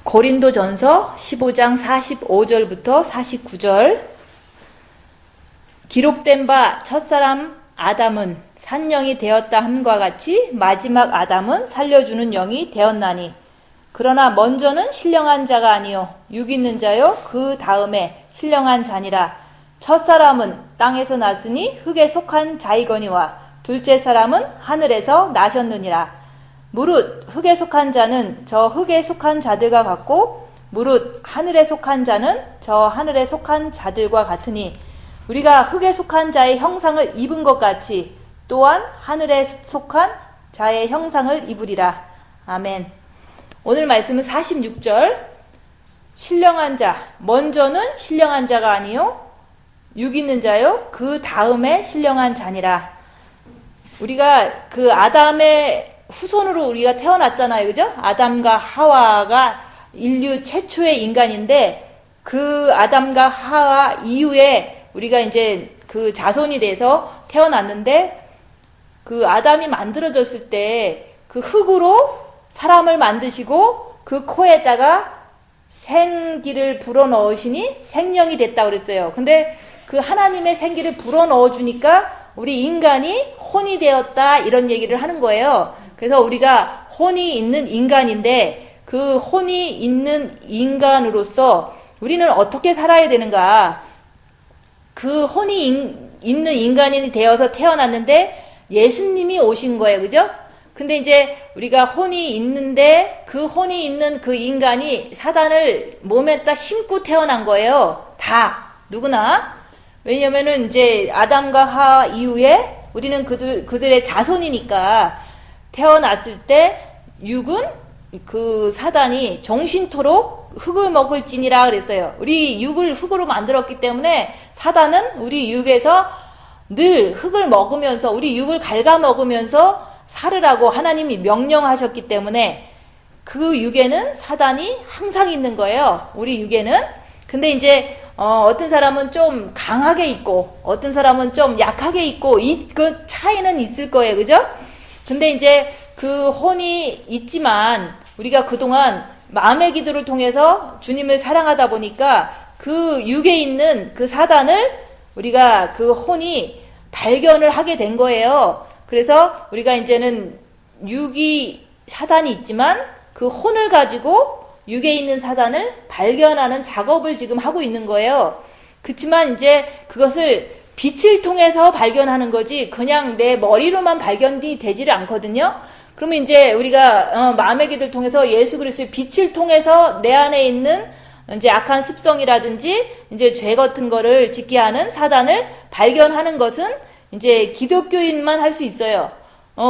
고린도전서 15장 45절부터 49절. 기록된 바 첫사람 아담은 산영이 되었다 함과 같이 마지막 아담은 살려주는 영이 되었나니, 그러나 먼저는 신령한 자가 아니요 육 있는 자요 그 다음에 신령한 자니라. 첫사람은 땅에서 났으니 흙에 속한 자이거니와 둘째 사람은 하늘에서 나셨느니라. 무릇 흙에 속한 자는 저 흙에 속한 자들과 같고 무릇 하늘에 속한 자는 저 하늘에 속한 자들과 같으니, 우리가 흙에 속한 자의 형상을 입은 것 같이 또한 하늘에 속한 자의 형상을 입으리라. 아멘. 오늘 말씀은 46절. 신령한 자, 먼저는 신령한 자가 아니요 육 있는 자요 그 다음에 신령한 자니라. 우리가 그 아담의 후손으로 우리가 태어났잖아요, 그죠? 아담과 하와가 인류 최초의 인간인데, 그 아담과 하와 이후에 우리가 이제 그 자손이 돼서 태어났는데, 그 아담이 만들어졌을 때 그 흙으로 사람을 만드시고 그 코에다가 생기를 불어넣으시니 생명이 됐다 그랬어요. 근데 그 하나님의 생기를 불어넣어 주니까 우리 인간이 혼이 되었다, 이런 얘기를 하는 거예요. 그래서 우리가 혼이 있는 인간인데, 그 혼이 있는 인간으로서 우리는 어떻게 살아야 되는가? 그 혼이 있는 인간이 되어서 태어났는데 예수님이 오신 거예요, 그죠? 근데 이제 우리가 혼이 있는데 그 혼이 있는 그 인간이 사단을 몸에다 심고 태어난 거예요. 다, 누구나. 왜냐면은 이제 아담과 하와 이후에 우리는 그들의 자손이니까, 태어났을 때 육은 그 사단이 종신토록 흙을 먹을지니라 그랬어요. 우리 육을 흙으로 만들었기 때문에 사단은 우리 육에서 늘 흙을 먹으면서, 우리 육을 갉아먹으면서 살으라고 하나님이 명령하셨기 때문에 그 육에는 사단이 항상 있는 거예요, 우리 육에는. 근데 이제 어떤 사람은 좀 강하게 있고 어떤 사람은 좀 약하게 있고, 그 차이는 있을 거예요, 그죠? 근데 이제 그 혼이 있지만 우리가 그동안 마음의 기도를 통해서 주님을 사랑하다 보니까 그 육에 있는 그 사단을 우리가 그 혼이 발견을 하게 된 거예요. 그래서 우리가 이제는 육이 사단이 있지만 그 혼을 가지고 육에 있는 사단을 발견하는 작업을 지금 하고 있는 거예요. 그렇지만 이제 그것을 빛을 통해서 발견하는 거지 그냥 내 머리로만 발견이 되지를 않거든요. 그러면 이제 우리가 마음의 기도를 통해서 예수 그리스도의 빛을 통해서 내 안에 있는 이제 악한 습성이라든지 이제 죄 같은 거를 짓게 하는 사단을 발견하는 것은 이제 기독교인만 할 수 있어요.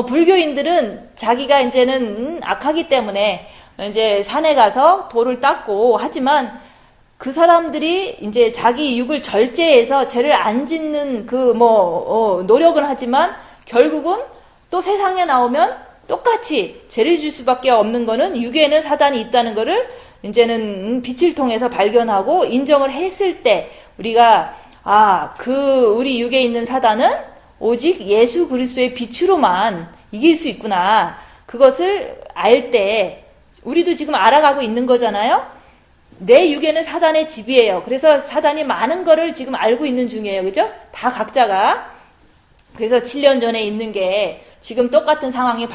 불교인들은 자기가 이제는 악하기 때문에 이제 산에 가서 돌을 닦고 하지만, 그 사람들이 이제 자기 육을 절제해서 죄를 안 짓는 노력은 하지만 결국은 또 세상에 나오면 똑같이 죄를 질 수밖에 없는 거는 육에는 사단이 있다는 거를 이제는 빛을 통해서 발견하고 인정을 했을 때 우리가 우리 육에 있는 사단은 오직 예수 그리스도의 빛으로만 이길 수 있구나. 그것을 알 때 우리도 지금 알아가고 있는 거잖아요. 내 육에는 사단의 집이에요. 그래서 사단이 많은 거를 지금 알고 있는 중이에요. 그죠? 다 각자가. 그래서 7년 전에 있는 게 지금 똑같은 상황이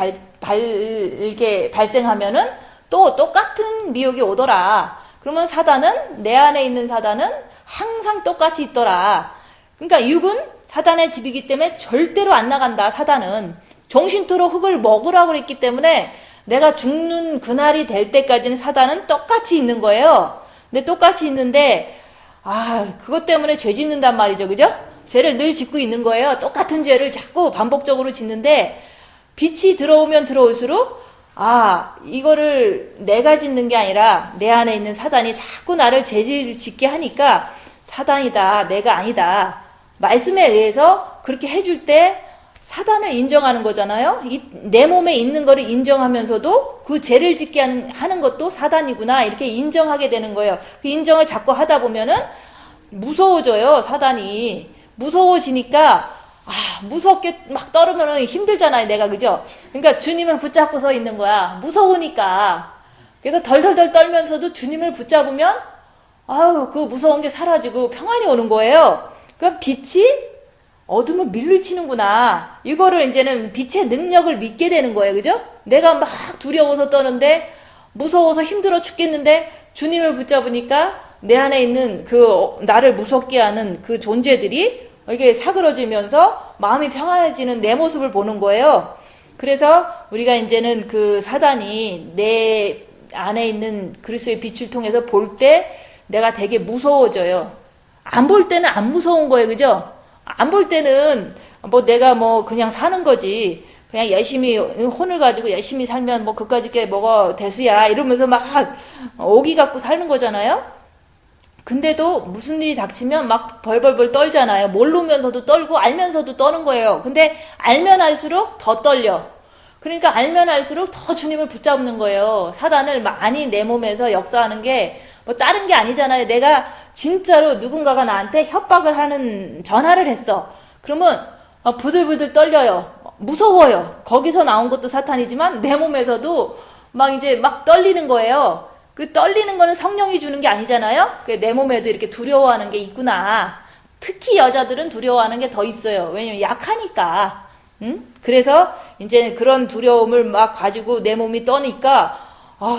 발생하면은 또 똑같은 미혹이 오더라. 그러면 사단은, 내 안에 있는 사단은 항상 똑같이 있더라. 그러니까 육은 사단의 집이기 때문에 절대로 안 나간다. 사단은 정신토록 흙을 먹으라고 그랬기 때문에 내가 죽는 그날이 될 때까지는 사단은 똑같이 있는 거예요. 근데 똑같이 있는데 그것 때문에 죄 짓는단 말이죠, 그죠? 죄를 늘 짓고 있는 거예요. 똑같은 죄를 자꾸 반복적으로 짓는데, 빛이 들어오면 들어올수록 이거를 내가 짓는 게 아니라 내 안에 있는 사단이 자꾸 나를 죄를 짓게 하니까 사단이다, 내가 아니다. 말씀에 의해서 그렇게 해줄 때 사단을 인정하는 거잖아요. 내 몸에 있는 거를 인정하면서도 그 죄를 짓게 하는 것도 사단이구나, 이렇게 인정하게 되는 거예요. 그 인정을 자꾸 하다 보면은 무서워져요, 사단이. 무서워지니까 무섭게 막 떨으면 힘들잖아요, 내가, 그죠? 그러니까 주님을 붙잡고 서 있는 거야. 무서우니까. 그래서 덜덜덜 떨면서도 주님을 붙잡으면 아유 그 무서운 게 사라지고 평안이 오는 거예요. 그럼 빛이 어둠을 밀리치는구나. 이거를 이제는 빛의 능력을 믿게 되는 거예요. 그죠? 내가 막 두려워서 떠는데 무서워서 힘들어 죽겠는데 주님을 붙잡으니까 내 안에 있는 그 나를 무섭게 하는 그 존재들이 이게 사그러지면서 마음이 평안해지는 내 모습을 보는 거예요. 그래서 우리가 이제는 그 사단이 내 안에 있는 그리스도의 빛을 통해서 볼 때 내가 되게 무서워져요. 안 볼 때는 안 무서운 거예요. 그죠? 안 볼 때는 뭐 내가 뭐 그냥 사는 거지. 그냥 열심히 혼을 가지고 열심히 살면 뭐 그까짓 게 뭐가 대수야 이러면서 막 오기 갖고 사는 거잖아요. 근데도 무슨 일이 닥치면 막 벌벌벌 떨잖아요. 모르면서도 떨고 알면서도 떠는 거예요. 근데 알면 알수록 더 떨려. 그러니까 알면 알수록 더 주님을 붙잡는 거예요. 사단을 많이 내 몸에서 역사하는 게 뭐 다른 게 아니잖아요. 내가 진짜로 누군가가 나한테 협박을 하는 전화를 했어. 그러면 부들부들 떨려요. 무서워요. 거기서 나온 것도 사탄이지만 내 몸에서도 막 이제 막 떨리는 거예요. 그 떨리는 거는 성령이 주는 게 아니잖아요. 내 몸에도 이렇게 두려워하는 게 있구나. 특히 여자들은 두려워하는 게 더 있어요. 왜냐면 약하니까. 그래서 이제 그런 두려움을 막 가지고 내 몸이 떠니까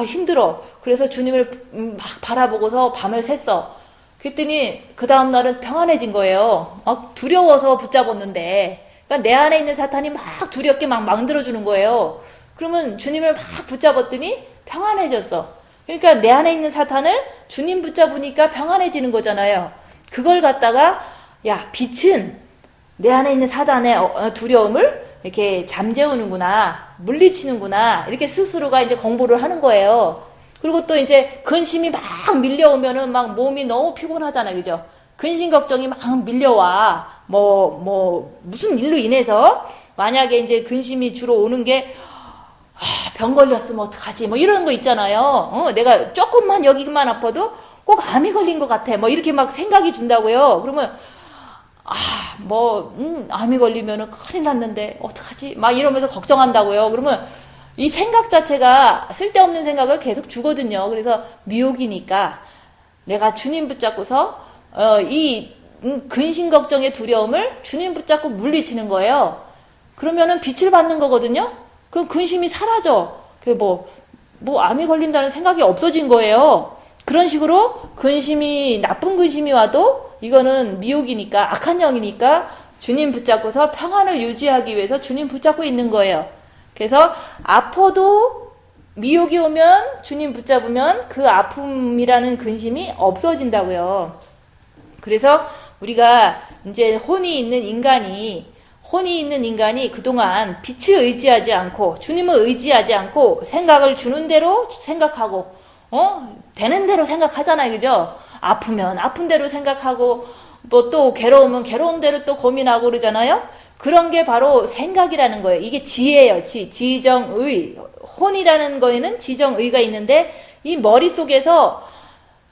힘들어. 그래서 주님을 막 바라보고서 밤을 샜어. 그랬더니 그 다음날은 평안해진 거예요. 막 두려워서 붙잡았는데 그러니까 내 안에 있는 사탄이 막 두렵게 막 만들어주는 거예요. 그러면 주님을 막 붙잡았더니 평안해졌어. 그러니까 내 안에 있는 사탄을 주님 붙잡으니까 평안해지는 거잖아요. 그걸 갖다가 야 빛은 내 안에 있는 사단의 두려움을 이렇게 잠재우는구나, 물리치는구나 이렇게 스스로가 이제 공부를 하는 거예요. 그리고 또 이제 근심이 막 밀려오면은 막 몸이 너무 피곤하잖아요. 그죠? 근심 걱정이 막 밀려와. 무슨 일로 인해서 만약에 이제 근심이 주로 오는 게 병 걸렸으면 어떡하지? 뭐 이런 거 있잖아요. 내가 조금만 여기만 아파도 꼭 암이 걸린 것 같아. 뭐 이렇게 막 생각이 든다고요. 그러면 암이 걸리면은 큰일 났는데 어떡하지? 막 이러면서 걱정한다고요. 그러면 이 생각 자체가 쓸데없는 생각을 계속 주거든요. 그래서 미혹이니까 내가 주님 붙잡고서 이 근심 걱정의 두려움을 주님 붙잡고 물리치는 거예요. 그러면은 빛을 받는 거거든요. 그 근심이 사라져. 그게 암이 걸린다는 생각이 없어진 거예요. 그런 식으로 근심이 나쁜 근심이 와도 이거는 미혹이니까 악한 영이니까 주님 붙잡고서 평안을 유지하기 위해서 주님 붙잡고 있는 거예요. 그래서 아파도 미혹이 오면 주님 붙잡으면 그 아픔이라는 근심이 없어진다고요. 그래서 우리가 이제 혼이 있는 인간이 그동안 빛을 의지하지 않고 주님을 의지하지 않고 생각을 주는 대로 생각하고 되는 대로 생각하잖아요. 그죠? 아프면 아픈 대로 생각하고 뭐 또 괴로우면 괴로운 대로 또 고민하고 그러잖아요. 그런 게 바로 생각이라는 거예요. 이게 지혜예요. 지정의. 혼이라는 거에는 지정의가 있는데 이 머릿속에서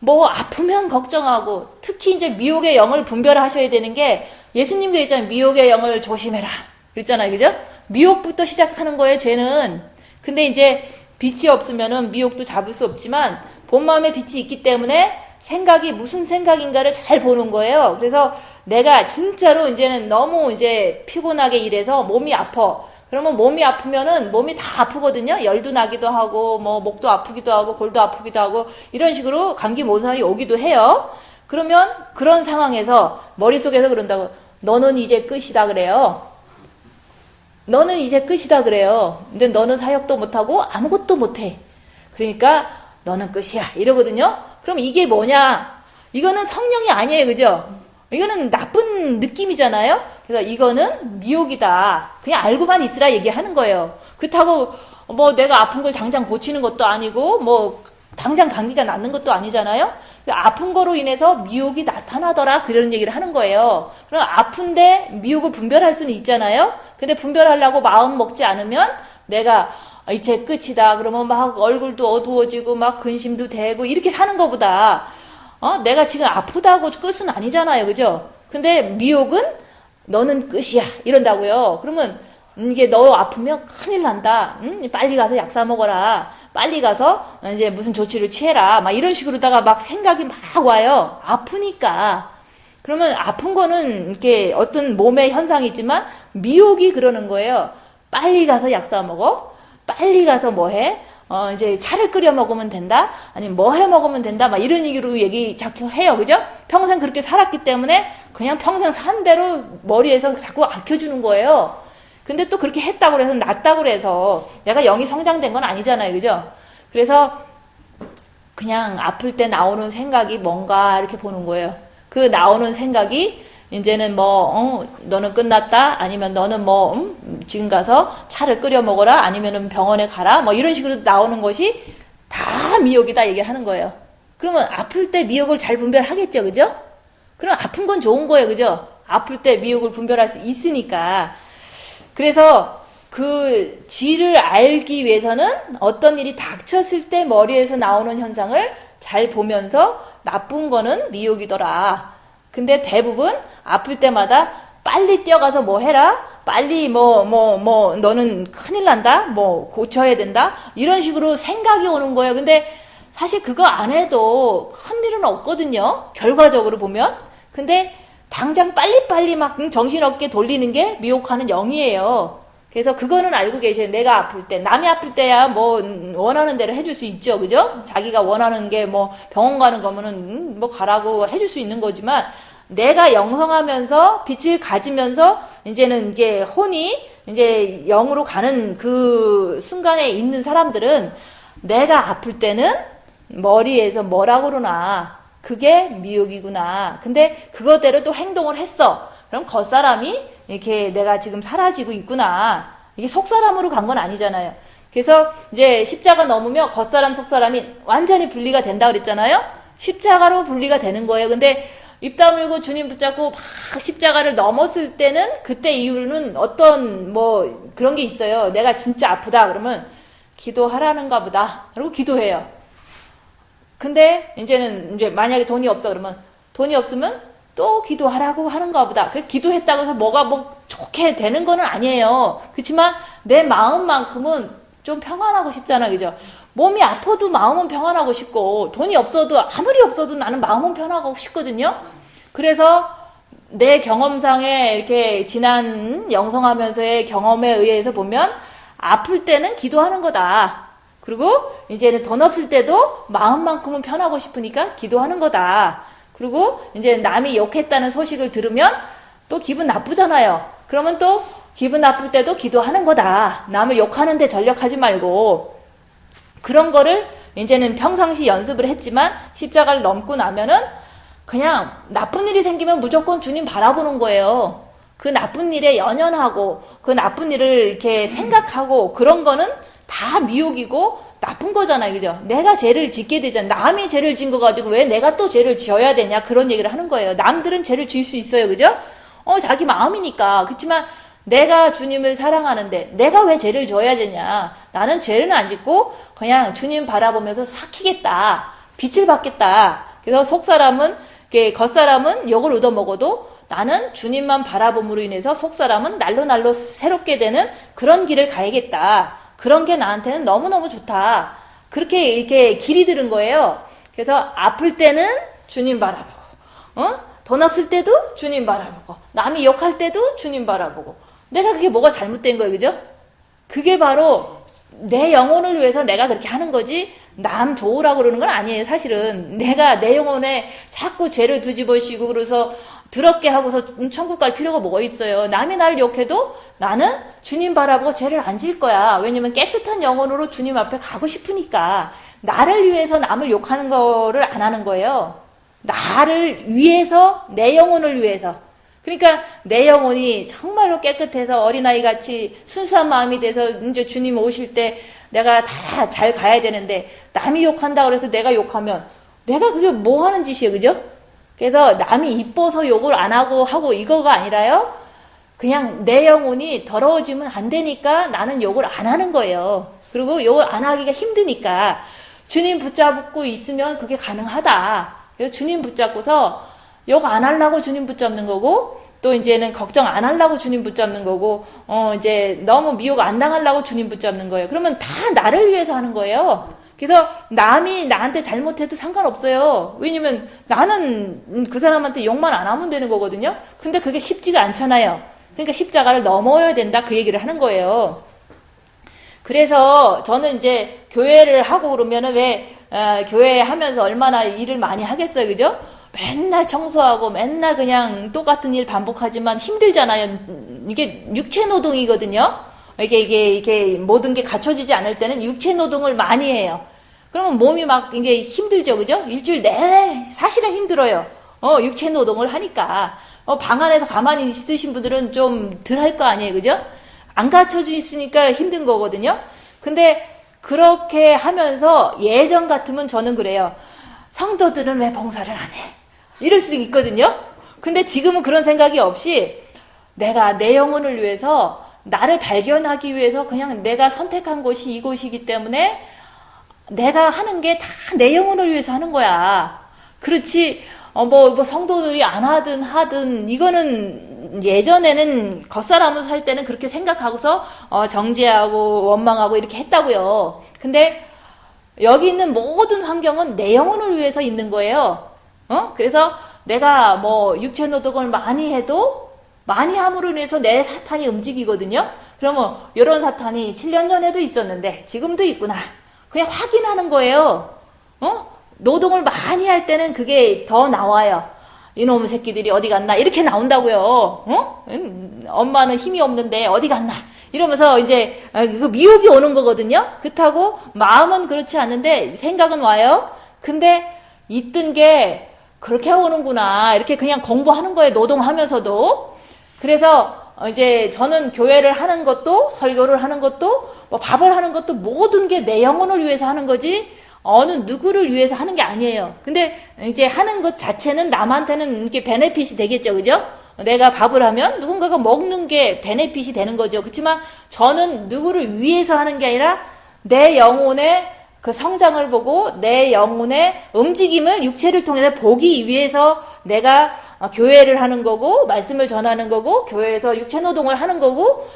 아프면 걱정하고 특히 이제 미혹의 영을 분별하셔야 되는 게 예수님도 있잖아요. 미혹의 영을 조심해라. 그랬잖아요. 그죠? 미혹부터 시작하는 거예요. 죄는. 근데 이제 빛이 없으면은 미혹도 잡을 수 없지만 본 마음에 빛이 있기 때문에 생각이 무슨 생각인가를 잘 보는 거예요. 그래서 내가 진짜로 이제는 너무 이제 피곤하게 일해서 몸이 아파. 그러면 몸이 아프면은 몸이 다 아프거든요. 열도 나기도 하고 목도 아프기도 하고 골도 아프기도 하고 이런 식으로 감기 모살이 오기도 해요. 그러면 그런 상황에서 머릿속에서 그런다고 너는 이제 끝이다 그래요. 너는 이제 끝이다 그래요. 근데 너는 사역도 못하고 아무것도 못해. 그러니까 너는 끝이야 이러거든요. 그럼 이게 뭐냐? 이거는 성령이 아니에요. 그죠? 이거는 나쁜 느낌이잖아요. 그래서 이거는 미혹이다. 그냥 알고만 있으라 얘기하는 거예요. 그렇다고 내가 아픈 걸 당장 고치는 것도 아니고 당장 감기가 낫는 것도 아니잖아요. 아픈 거로 인해서 미혹이 나타나더라 그런 얘기를 하는 거예요. 그럼 아픈데 미혹을 분별할 수는 있잖아요. 근데 분별하려고 마음 먹지 않으면 내가 이제 끝이다 그러면 막 얼굴도 어두워지고 막 근심도 되고 이렇게 사는 것보다 내가 지금 아프다고 끝은 아니잖아요. 그죠? 근데 미혹은 너는 끝이야 이런다고요. 그러면 이게 너 아프면 큰일 난다. 빨리 가서 약 사 먹어라. 빨리 가서 이제 무슨 조치를 취해라. 막 이런 식으로다가 막 생각이 막 와요. 아프니까. 그러면 아픈 거는 이렇게 어떤 몸의 현상이 있지만 미혹이 그러는 거예요. 빨리 가서 약 사 먹어? 빨리 가서 뭐 해? 이제 차를 끓여 먹으면 된다? 아니면 뭐 해 먹으면 된다? 막 이런 얘기로 얘기 자꾸 해요. 그죠? 평생 그렇게 살았기 때문에 그냥 평생 산 대로 머리에서 자꾸 아껴주는 거예요. 근데 또 그렇게 했다고 해서 낫다고 해서 내가 영이 성장된 건 아니잖아요. 그죠? 그래서 그냥 아플 때 나오는 생각이 뭔가 이렇게 보는 거예요. 그 나오는 생각이 이제는 너는 끝났다. 아니면 너는 지금 가서 차를 끓여 먹어라. 아니면은 병원에 가라. 뭐 이런 식으로 나오는 것이 다 미혹이다 얘기를 하는 거예요. 그러면 아플 때 미혹을 잘 분별하겠죠. 그죠? 그럼 아픈 건 좋은 거예요. 그죠? 아플 때 미혹을 분별할 수 있으니까. 그래서 그 질을 알기 위해서는 어떤 일이 닥쳤을 때 머리에서 나오는 현상을 잘 보면서 나쁜 거는 미혹이더라. 근데 대부분 아플 때마다 빨리 뛰어가서 뭐 해라? 빨리 너는 큰일 난다? 고쳐야 된다? 이런 식으로 생각이 오는 거예요. 근데 사실 그거 안 해도 큰일은 없거든요. 결과적으로 보면. 근데 당장 빨리빨리 막 정신없게 돌리는 게 미혹하는 영이에요. 그래서 그거는 알고 계셔요. 내가 아플 때. 남이 아플 때야 원하는 대로 해줄 수 있죠. 그죠? 자기가 원하는 게 병원 가는 거면은 가라고 해줄 수 있는 거지만 내가 영성하면서 빛을 가지면서 이제는 이게 혼이 이제 영으로 가는 그 순간에 있는 사람들은 내가 아플 때는 머리에서 뭐라고 그러나 그게 미혹이구나. 근데 그거대로 또 행동을 했어. 그럼 겉사람이 이렇게 내가 지금 사라지고 있구나. 이게 속사람으로 간 건 아니잖아요. 그래서 이제 십자가 넘으면 겉사람 속사람이 완전히 분리가 된다 그랬잖아요. 십자가로 분리가 되는 거예요. 근데 입 다물고 주님 붙잡고 막 십자가를 넘었을 때는 그때 이후로는 어떤 그런 게 있어요. 내가 진짜 아프다 그러면 기도하라는가 보다. 그리고 기도해요. 근데 이제는 이제 만약에 돈이 없어 그러면 돈이 없으면 또 기도하라고 하는가 보다. 그 기도했다고 해서 뭐가 좋게 되는 거는 아니에요. 그렇지만 내 마음만큼은 좀 평안하고 싶잖아. 그죠? 몸이 아파도 마음은 평안하고 싶고 돈이 없어도 아무리 없어도 나는 마음은 편하고 싶거든요. 그래서 내 경험상에 이렇게 지난 영성하면서의 경험에 의해서 보면 아플 때는 기도하는 거다. 그리고 이제는 돈 없을 때도 마음만큼은 편하고 싶으니까 기도하는 거다. 그리고 이제 남이 욕했다는 소식을 들으면 또 기분 나쁘잖아요. 그러면 또 기분 나쁠 때도 기도하는 거다. 남을 욕하는데 전력하지 말고. 그런 거를 이제는 평상시 연습을 했지만 십자가를 넘고 나면은 그냥 나쁜 일이 생기면 무조건 주님 바라보는 거예요. 그 나쁜 일에 연연하고 그 나쁜 일을 이렇게 생각하고 그런 거는 다 미혹이고 나쁜 거잖아요. 그죠? 내가 죄를 짓게 되잖아. 남이 죄를 지은 거 가지고 왜 내가 또 죄를 지어야 되냐 그런 얘기를 하는 거예요. 남들은 죄를 지을 수 있어요. 그죠? 자기 마음이니까. 그렇지만 내가 주님을 사랑하는데 내가 왜 죄를 져야 되냐. 나는 죄는 안 짓고 그냥 주님 바라보면서 삭히겠다. 빛을 받겠다. 그래서 속사람은 겉사람은 욕을 얻어먹어도 나는 주님만 바라봄으로 인해서 속사람은 날로 새롭게 되는 그런 길을 가야겠다. 그런 게 나한테는 너무너무 좋다. 그렇게 이렇게 길이 들은 거예요. 그래서 아플 때는 주님 바라보고, 돈 없을 때도 주님 바라보고, 남이 욕할 때도 주님 바라보고. 내가 그게 뭐가 잘못된 거예요. 그죠? 그게 바로 내 영혼을 위해서 내가 그렇게 하는 거지 남 좋으라고 그러는 건 아니에요. 사실은 내가 내 영혼에 자꾸 죄를 뒤집어씌고 그래서 더럽게 하고서 천국 갈 필요가 뭐가 있어요. 남이 나를 욕해도 나는 주님 바라보고 죄를 안 질 거야. 왜냐면 깨끗한 영혼으로 주님 앞에 가고 싶으니까. 나를 위해서 남을 욕하는 거를 안 하는 거예요. 나를 위해서, 내 영혼을 위해서. 그러니까 내 영혼이 정말로 깨끗해서 어린아이같이 순수한 마음이 돼서 이제 주님 오실 때 내가 다 잘 가야 되는데 남이 욕한다 그래서 내가 욕하면 내가 그게 뭐 하는 짓이에요. 그죠? 그래서 남이 이뻐서 욕을 안 하고 이거가 아니라요. 그냥 내 영혼이 더러워지면 안 되니까 나는 욕을 안 하는 거예요. 그리고 욕을 안 하기가 힘드니까 주님 붙잡고 있으면 그게 가능하다. 그래서 주님 붙잡고서 욕 안 하려고 주님 붙잡는 거고 또 이제는 걱정 안 하려고 주님 붙잡는 거고, 이제 너무 미혹 안 당하려고 주님 붙잡는 거예요. 그러면 다 나를 위해서 하는 거예요. 그래서 남이 나한테 잘못해도 상관없어요. 왜냐면 나는 그 사람한테 욕만 안 하면 되는 거거든요. 근데 그게 쉽지가 않잖아요. 그러니까 십자가를 넘어야 된다, 그 얘기를 하는 거예요. 그래서 저는 이제 교회를 하고 그러면은 왜 교회 하면서 얼마나 일을 많이 하겠어요, 그죠? 맨날 청소하고 맨날 그냥 똑같은 일 반복하지만 힘들잖아요. 이게 육체 노동이거든요. 이게 모든 게 갖춰지지 않을 때는 육체 노동을 많이 해요. 그러면 몸이 막 이제 힘들죠, 그죠? 일주일 내내 사실은 힘들어요. 육체 노동을 하니까. 방 안에서 가만히 있으신 분들은 좀 덜 할 거 아니에요, 그죠? 안 갖춰져 있으니까 힘든 거거든요. 근데 그렇게 하면서 예전 같으면 저는 그래요. 성도들은 왜 봉사를 안 해? 이럴 수 있거든요. 근데 지금은 그런 생각이 없이 내가 내 영혼을 위해서 나를 발견하기 위해서 그냥 내가 선택한 곳이 이곳이기 때문에 내가 하는 게 다 내 영혼을 위해서 하는 거야. 그렇지 뭐 성도들이 안 하든 이거는 예전에는 겉사람으로 살 때는 그렇게 생각하고서 정죄하고 원망하고 이렇게 했다고요. 근데 여기 있는 모든 환경은 내 영혼을 위해서 있는 거예요. 그래서 내가 뭐 육체 노동을 많이 해도 많이 함으로 인해서 내 사탄이 움직이거든요. 그러면 이런 사탄이 7년 전에도 있었는데 지금도 있구나. 그냥 확인하는 거예요. 노동을 많이 할 때는 그게 더 나와요. 이놈의 새끼들이 어디 갔나 이렇게 나온다고요. 엄마는 힘이 없는데 어디 갔나 이러면서 이제 그 미혹이 오는 거거든요. 그렇다고 마음은 그렇지 않는데 생각은 와요. 근데 있던 게 그렇게 오는구나 이렇게 그냥 공부하는 거예요. 노동하면서도. 그래서 이제 저는 교회를 하는 것도 설교를 하는 것도 뭐 밥을 하는 것도 모든 게 내 영혼을 위해서 하는 거지 어느 누구를 위해서 하는 게 아니에요. 근데 이제 하는 것 자체는 남한테는 이렇게 베네핏이 되겠죠, 그죠? 내가 밥을 하면 누군가가 먹는 게 베네핏이 되는 거죠. 그렇지만 저는 누구를 위해서 하는 게 아니라 내 영혼의 그 성장을 보고 내 영혼의 움직임을 육체를 통해서 보기 위해서 내가 교회를 하는 거고 말씀을 전하는 거고 교회에서 육체 노동을 하는 거고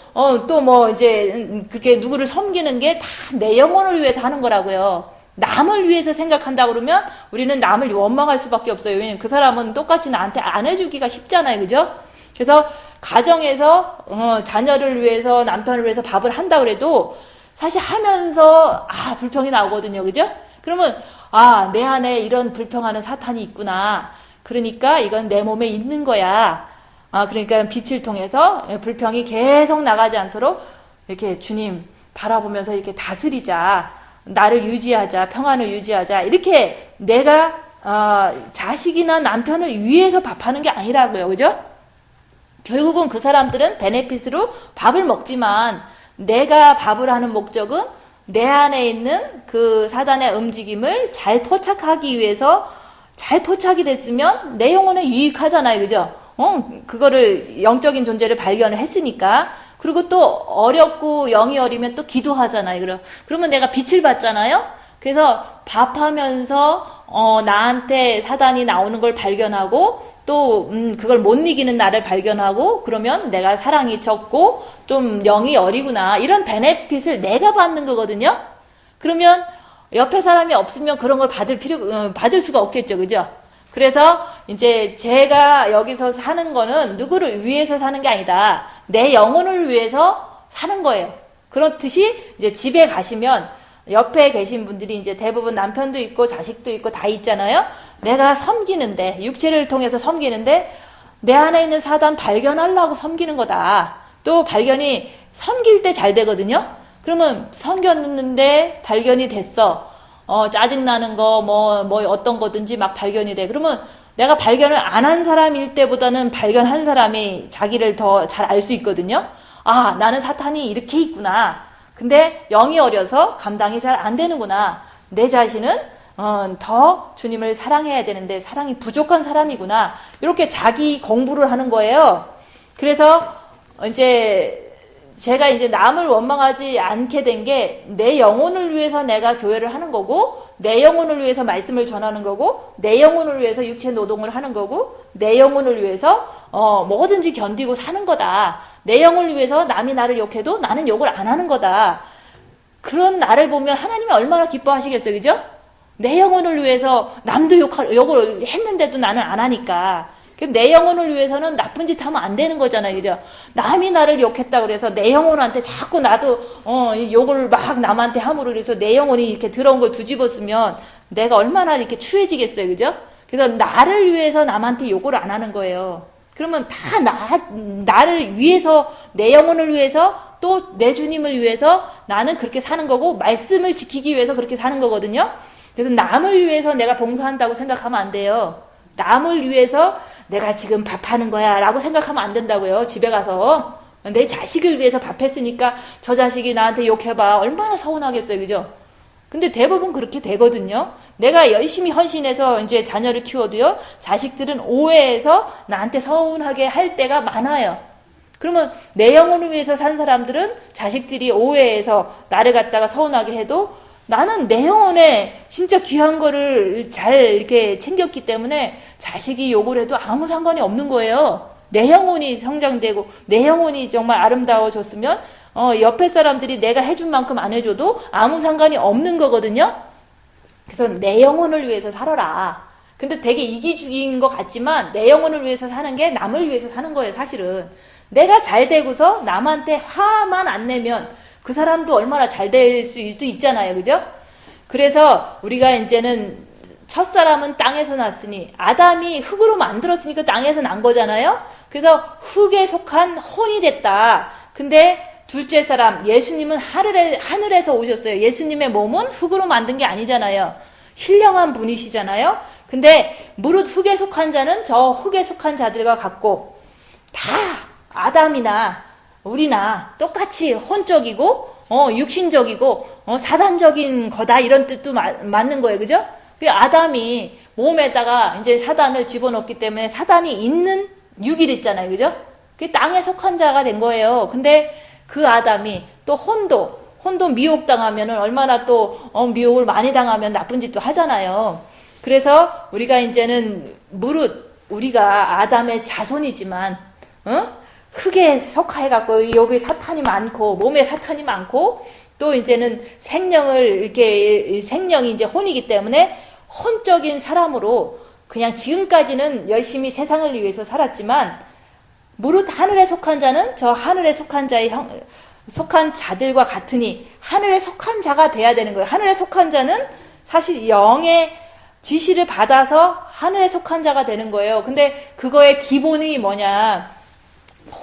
또 뭐 이제 그렇게 누구를 섬기는 게 다 내 영혼을 위해서 하는 거라고요. 남을 위해서 생각한다 그러면 우리는 남을 원망할 수밖에 없어요. 왜냐면 그 사람은 똑같이 나한테 안 해주기가 쉽잖아요, 그죠? 그래서 가정에서 자녀를 위해서 남편을 위해서 밥을 한다 그래도 사실 하면서 불평이 나오거든요, 그죠? 그러면 내 안에 이런 불평하는 사탄이 있구나. 그러니까 이건 내 몸에 있는 거야. 그러니까 빛을 통해서 불평이 계속 나가지 않도록 이렇게 주님 바라보면서 이렇게 다스리자. 나를 유지하자. 평안을 유지하자. 이렇게 내가 자식이나 남편을 위해서 밥하는 게 아니라고요. 그죠? 결국은 그 사람들은 베네핏으로 밥을 먹지만 내가 밥을 하는 목적은 내 안에 있는 그 사단의 움직임을 잘 포착하기 위해서 잘 포착이 됐으면 내 영혼에 유익하잖아요. 그죠? 그거를 영적인 존재를 발견을 했으니까. 그리고 또 어렵고 영이 어리면 또 기도하잖아요. 그러면 내가 빛을 받잖아요. 그래서 밥하면서 나한테 사단이 나오는 걸 발견하고 또 그걸 못 이기는 나를 발견하고 그러면 내가 사랑이 적고 좀 영이 어리구나 이런 베네핏을 내가 받는 거거든요. 그러면 옆에 사람이 없으면 그런 걸 받을 수가 없겠죠, 그죠? 그래서 이제 제가 여기서 사는 거는 누구를 위해서 사는 게 아니다. 내 영혼을 위해서 사는 거예요. 그렇듯이 이제 집에 가시면 옆에 계신 분들이 이제 대부분 남편도 있고 자식도 있고 다 있잖아요. 내가 섬기는데 육체를 통해서 섬기는데 내 안에 있는 사단 발견하려고 섬기는 거다. 또 발견이 섬길 때 잘 되거든요. 그러면 섬겼는데 발견이 됐어. 짜증나는 거, 뭐 어떤 거든지 막 발견이 돼. 그러면 내가 발견을 안 한 사람일 때보다는 발견한 사람이 자기를 더 잘 알 수 있거든요. 나는 사탄이 이렇게 있구나. 근데 영이 어려서 감당이 잘 안 되는구나. 내 자신은 더 주님을 사랑해야 되는데 사랑이 부족한 사람이구나. 이렇게 자기 공부를 하는 거예요. 그래서 이제 제가 이제 남을 원망하지 않게 된 게 내 영혼을 위해서 내가 교회를 하는 거고 내 영혼을 위해서 말씀을 전하는 거고 내 영혼을 위해서 육체 노동을 하는 거고 내 영혼을 위해서 뭐든지 견디고 사는 거다. 내 영을 위해서 남이 나를 욕해도 나는 욕을 안 하는 거다. 그런 나를 보면 하나님이 얼마나 기뻐하시겠어요, 그죠? 내 영혼을 위해서 남도 욕을 했는데도 나는 안 하니까. 내 영혼을 위해서는 나쁜 짓 하면 안 되는 거잖아요, 그죠? 남이 나를 욕했다 그래서 내 영혼한테 자꾸 나도 욕을 막 남한테 함으로 그래서 내 영혼이 이렇게 더러운 걸 뒤집었으면 내가 얼마나 이렇게 추해지겠어요, 그죠? 그래서 나를 위해서 남한테 욕을 안 하는 거예요. 그러면 다 나를 위해서, 내 영혼을 위해서, 또 내 주님을 위해서 나는 그렇게 사는 거고, 말씀을 지키기 위해서 그렇게 사는 거거든요. 그래서 남을 위해서 내가 봉사한다고 생각하면 안 돼요. 남을 위해서 내가 지금 밥하는 거야 라고 생각하면 안 된다고요. 집에 가서 내 자식을 위해서 밥했으니까 저 자식이 나한테 욕해봐. 얼마나 서운하겠어요, 그죠? 근데 대부분 그렇게 되거든요. 내가 열심히 헌신해서 이제 자녀를 키워도요, 자식들은 오해해서 나한테 서운하게 할 때가 많아요. 그러면 내 영혼을 위해서 산 사람들은 자식들이 오해해서 나를 갖다가 서운하게 해도 나는 내 영혼에 진짜 귀한 거를 잘 이렇게 챙겼기 때문에 자식이 욕을 해도 아무 상관이 없는 거예요. 내 영혼이 성장되고 내 영혼이 정말 아름다워졌으면 옆에 사람들이 내가 해준 만큼 안 해줘도 아무 상관이 없는 거거든요. 그래서 내 영혼을 위해서 살아라. 근데 되게 이기주의인 것 같지만 내 영혼을 위해서 사는 게 남을 위해서 사는 거예요, 사실은. 내가 잘 되고서 남한테 화만 안 내면 그 사람도 얼마나 잘 될 수도 있잖아요, 그죠? 그래서 우리가 이제는 첫사람은 땅에서 났으니 아담이 흙으로 만들었으니까 땅에서 난 거잖아요. 그래서 흙에 속한 혼이 됐다. 근데 둘째 사람 예수님은 하늘에서 오셨어요. 예수님의 몸은 흙으로 만든 게 아니잖아요. 신령한 분이시잖아요. 근데 무릇 흙에 속한 자는 저 흙에 속한 자들과 같고, 다 아담이나 우리나 똑같이 혼적이고 육신적이고 사단적인 거다, 이런 뜻도 맞는 거예요, 그죠? 그 아담이 몸에다가 이제 사단을 집어넣기 때문에 사단이 있는 육이 됐잖아요, 그죠? 그 땅에 속한 자가 된 거예요. 근데 그 아담이 또 혼도 미혹당하면은 얼마나 또 미혹을 많이 당하면 나쁜 짓도 하잖아요. 그래서 우리가 이제는 무릇 우리가 아담의 자손이지만 흙에 속하해갖고 여기 사탄이 많고 몸에 사탄이 많고 또 이제는 생명이 이제 혼이기 때문에 혼적인 사람으로 그냥 지금까지는 열심히 세상을 위해서 살았지만, 무릇 하늘에 속한 자는 저 하늘에 속한 자의 속한 자들과 같으니, 하늘에 속한 자가 돼야 되는 거예요. 하늘에 속한 자는 사실 영의 지시를 받아서 하늘에 속한 자가 되는 거예요. 근데 그거의 기본이 뭐냐,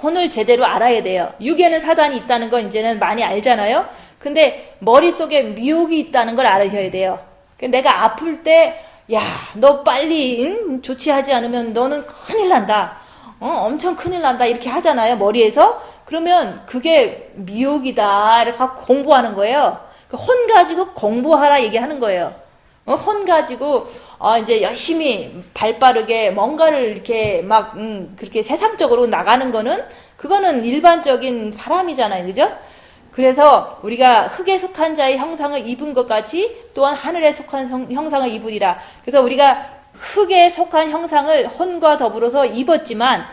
혼을 제대로 알아야 돼요. 육에는 사단이 있다는 건 이제는 많이 알잖아요. 근데 머릿속에 미혹이 있다는 걸 알으셔야 돼요. 내가 아플 때, 야, 너 빨리 조치하지 않으면 너는 큰일 난다. 엄청 큰일 난다. 이렇게 하잖아요, 머리에서. 그러면 그게 미혹이다. 이렇게 공부하는 거예요. 혼 가지고 공부하라 얘기하는 거예요. 혼 가지고 이제 열심히 발빠르게 뭔가를 이렇게 막 그렇게 세상적으로 나가는 거는, 그거는 일반적인 사람이잖아요, 그죠? 그래서 우리가 흙에 속한 자의 형상을 입은 것 같이 또한 하늘에 속한 형상을 입으리라. 그래서 우리가 흙에 속한 형상을 혼과 더불어서 입었지만,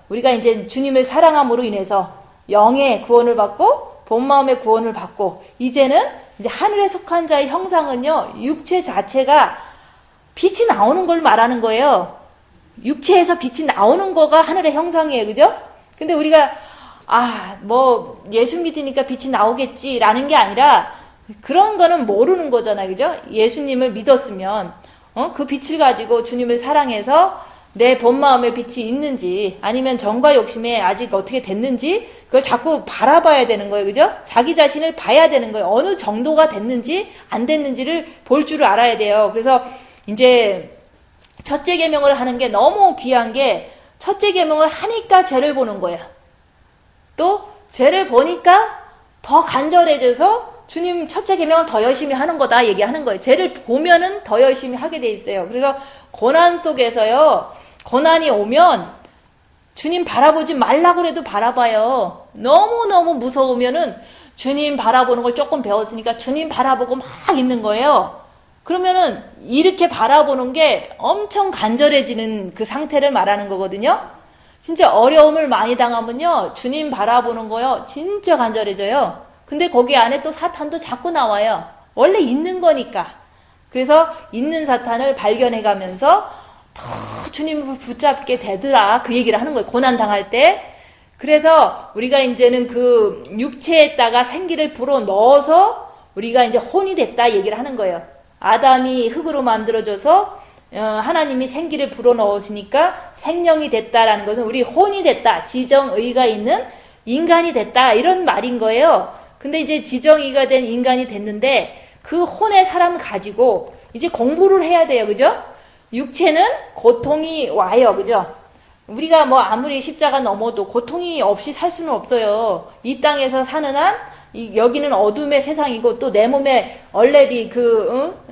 우리가 이제 주님을 사랑함으로 인해서 영의 구원을 받고 본 마음의 구원을 받고, 이제는 이제 하늘에 속한 자의 형상은요, 육체 자체가 빛이 나오는 걸 말하는 거예요. 육체에서 빛이 나오는 거가 하늘의 형상이에요, 그죠? 근데 우리가 뭐 예수 믿으니까 빛이 나오겠지라는 게 아니라, 그런 거는 모르는 거잖아요, 그죠? 예수님을 믿었으면 그 빛을 가지고 주님을 사랑해서 내 본 마음에 빛이 있는지, 아니면 정과 욕심에 아직 어떻게 됐는지, 그걸 자꾸 바라봐야 되는 거예요, 그죠? 자기 자신을 봐야 되는 거예요. 어느 정도가 됐는지 안 됐는지를 볼 줄을 알아야 돼요. 그래서 이제 첫째 계명을 하는 게 너무 귀한 게, 첫째 계명을 하니까 죄를 보는 거예요. 또 죄를 보니까 더 간절해져서 주님 첫째 계명을 더 열심히 하는 거다 얘기하는 거예요. 죄를 보면은 더 열심히 하게 돼 있어요. 그래서 고난 속에서요, 고난이 오면 주님 바라보지 말라고 해도 바라봐요. 너무너무 무서우면은 주님 바라보는 걸 조금 배웠으니까 주님 바라보고 막 있는 거예요. 그러면은 이렇게 바라보는 게 엄청 간절해지는 그 상태를 말하는 거거든요. 진짜 어려움을 많이 당하면요, 주님 바라보는 거요, 진짜 간절해져요. 근데 거기 안에 또 사탄도 자꾸 나와요. 원래 있는 거니까. 그래서 있는 사탄을 발견해 가면서 더 주님을 붙잡게 되더라. 그 얘기를 하는 거예요. 고난 당할 때. 그래서 우리가 이제는 그 육체에다가 생기를 불어 넣어서 우리가 이제 혼이 됐다 얘기를 하는 거예요. 아담이 흙으로 만들어져서 하나님이 생기를 불어 넣으시니까 생명이 됐다라는 것은 우리 혼이 됐다. 지정의가 있는 인간이 됐다. 이런 말인 거예요. 근데 이제 지정의가 된 인간이 됐는데 그 혼의 사람 가지고 이제 공부를 해야 돼요. 그죠? 육체는 고통이 와요. 그죠? 우리가 뭐 아무리 십자가 넘어도 고통이 없이 살 수는 없어요. 이 땅에서 사는 한 여기는 어둠의 세상이고 또 내 몸에 얼레디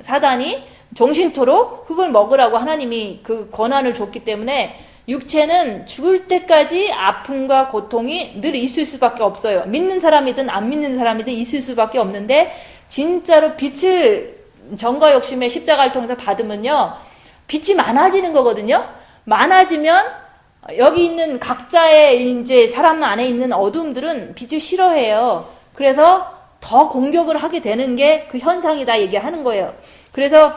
사단이 종신토록 흙을 먹으라고 하나님이 그 권한을 줬기 때문에 육체는 죽을 때까지 아픔과 고통이 늘 있을 수밖에 없어요. 믿는 사람이든 안 믿는 사람이든 있을 수밖에 없는데 진짜로 빛을 정과 욕심의 십자가를 통해서 받으면요, 빛이 많아지는 거거든요. 많아지면 여기 있는 각자의 이제 사람 안에 있는 어둠들은 빛을 싫어해요. 그래서 더 공격을 하게 되는 게 그 현상이다 얘기하는 거예요. 그래서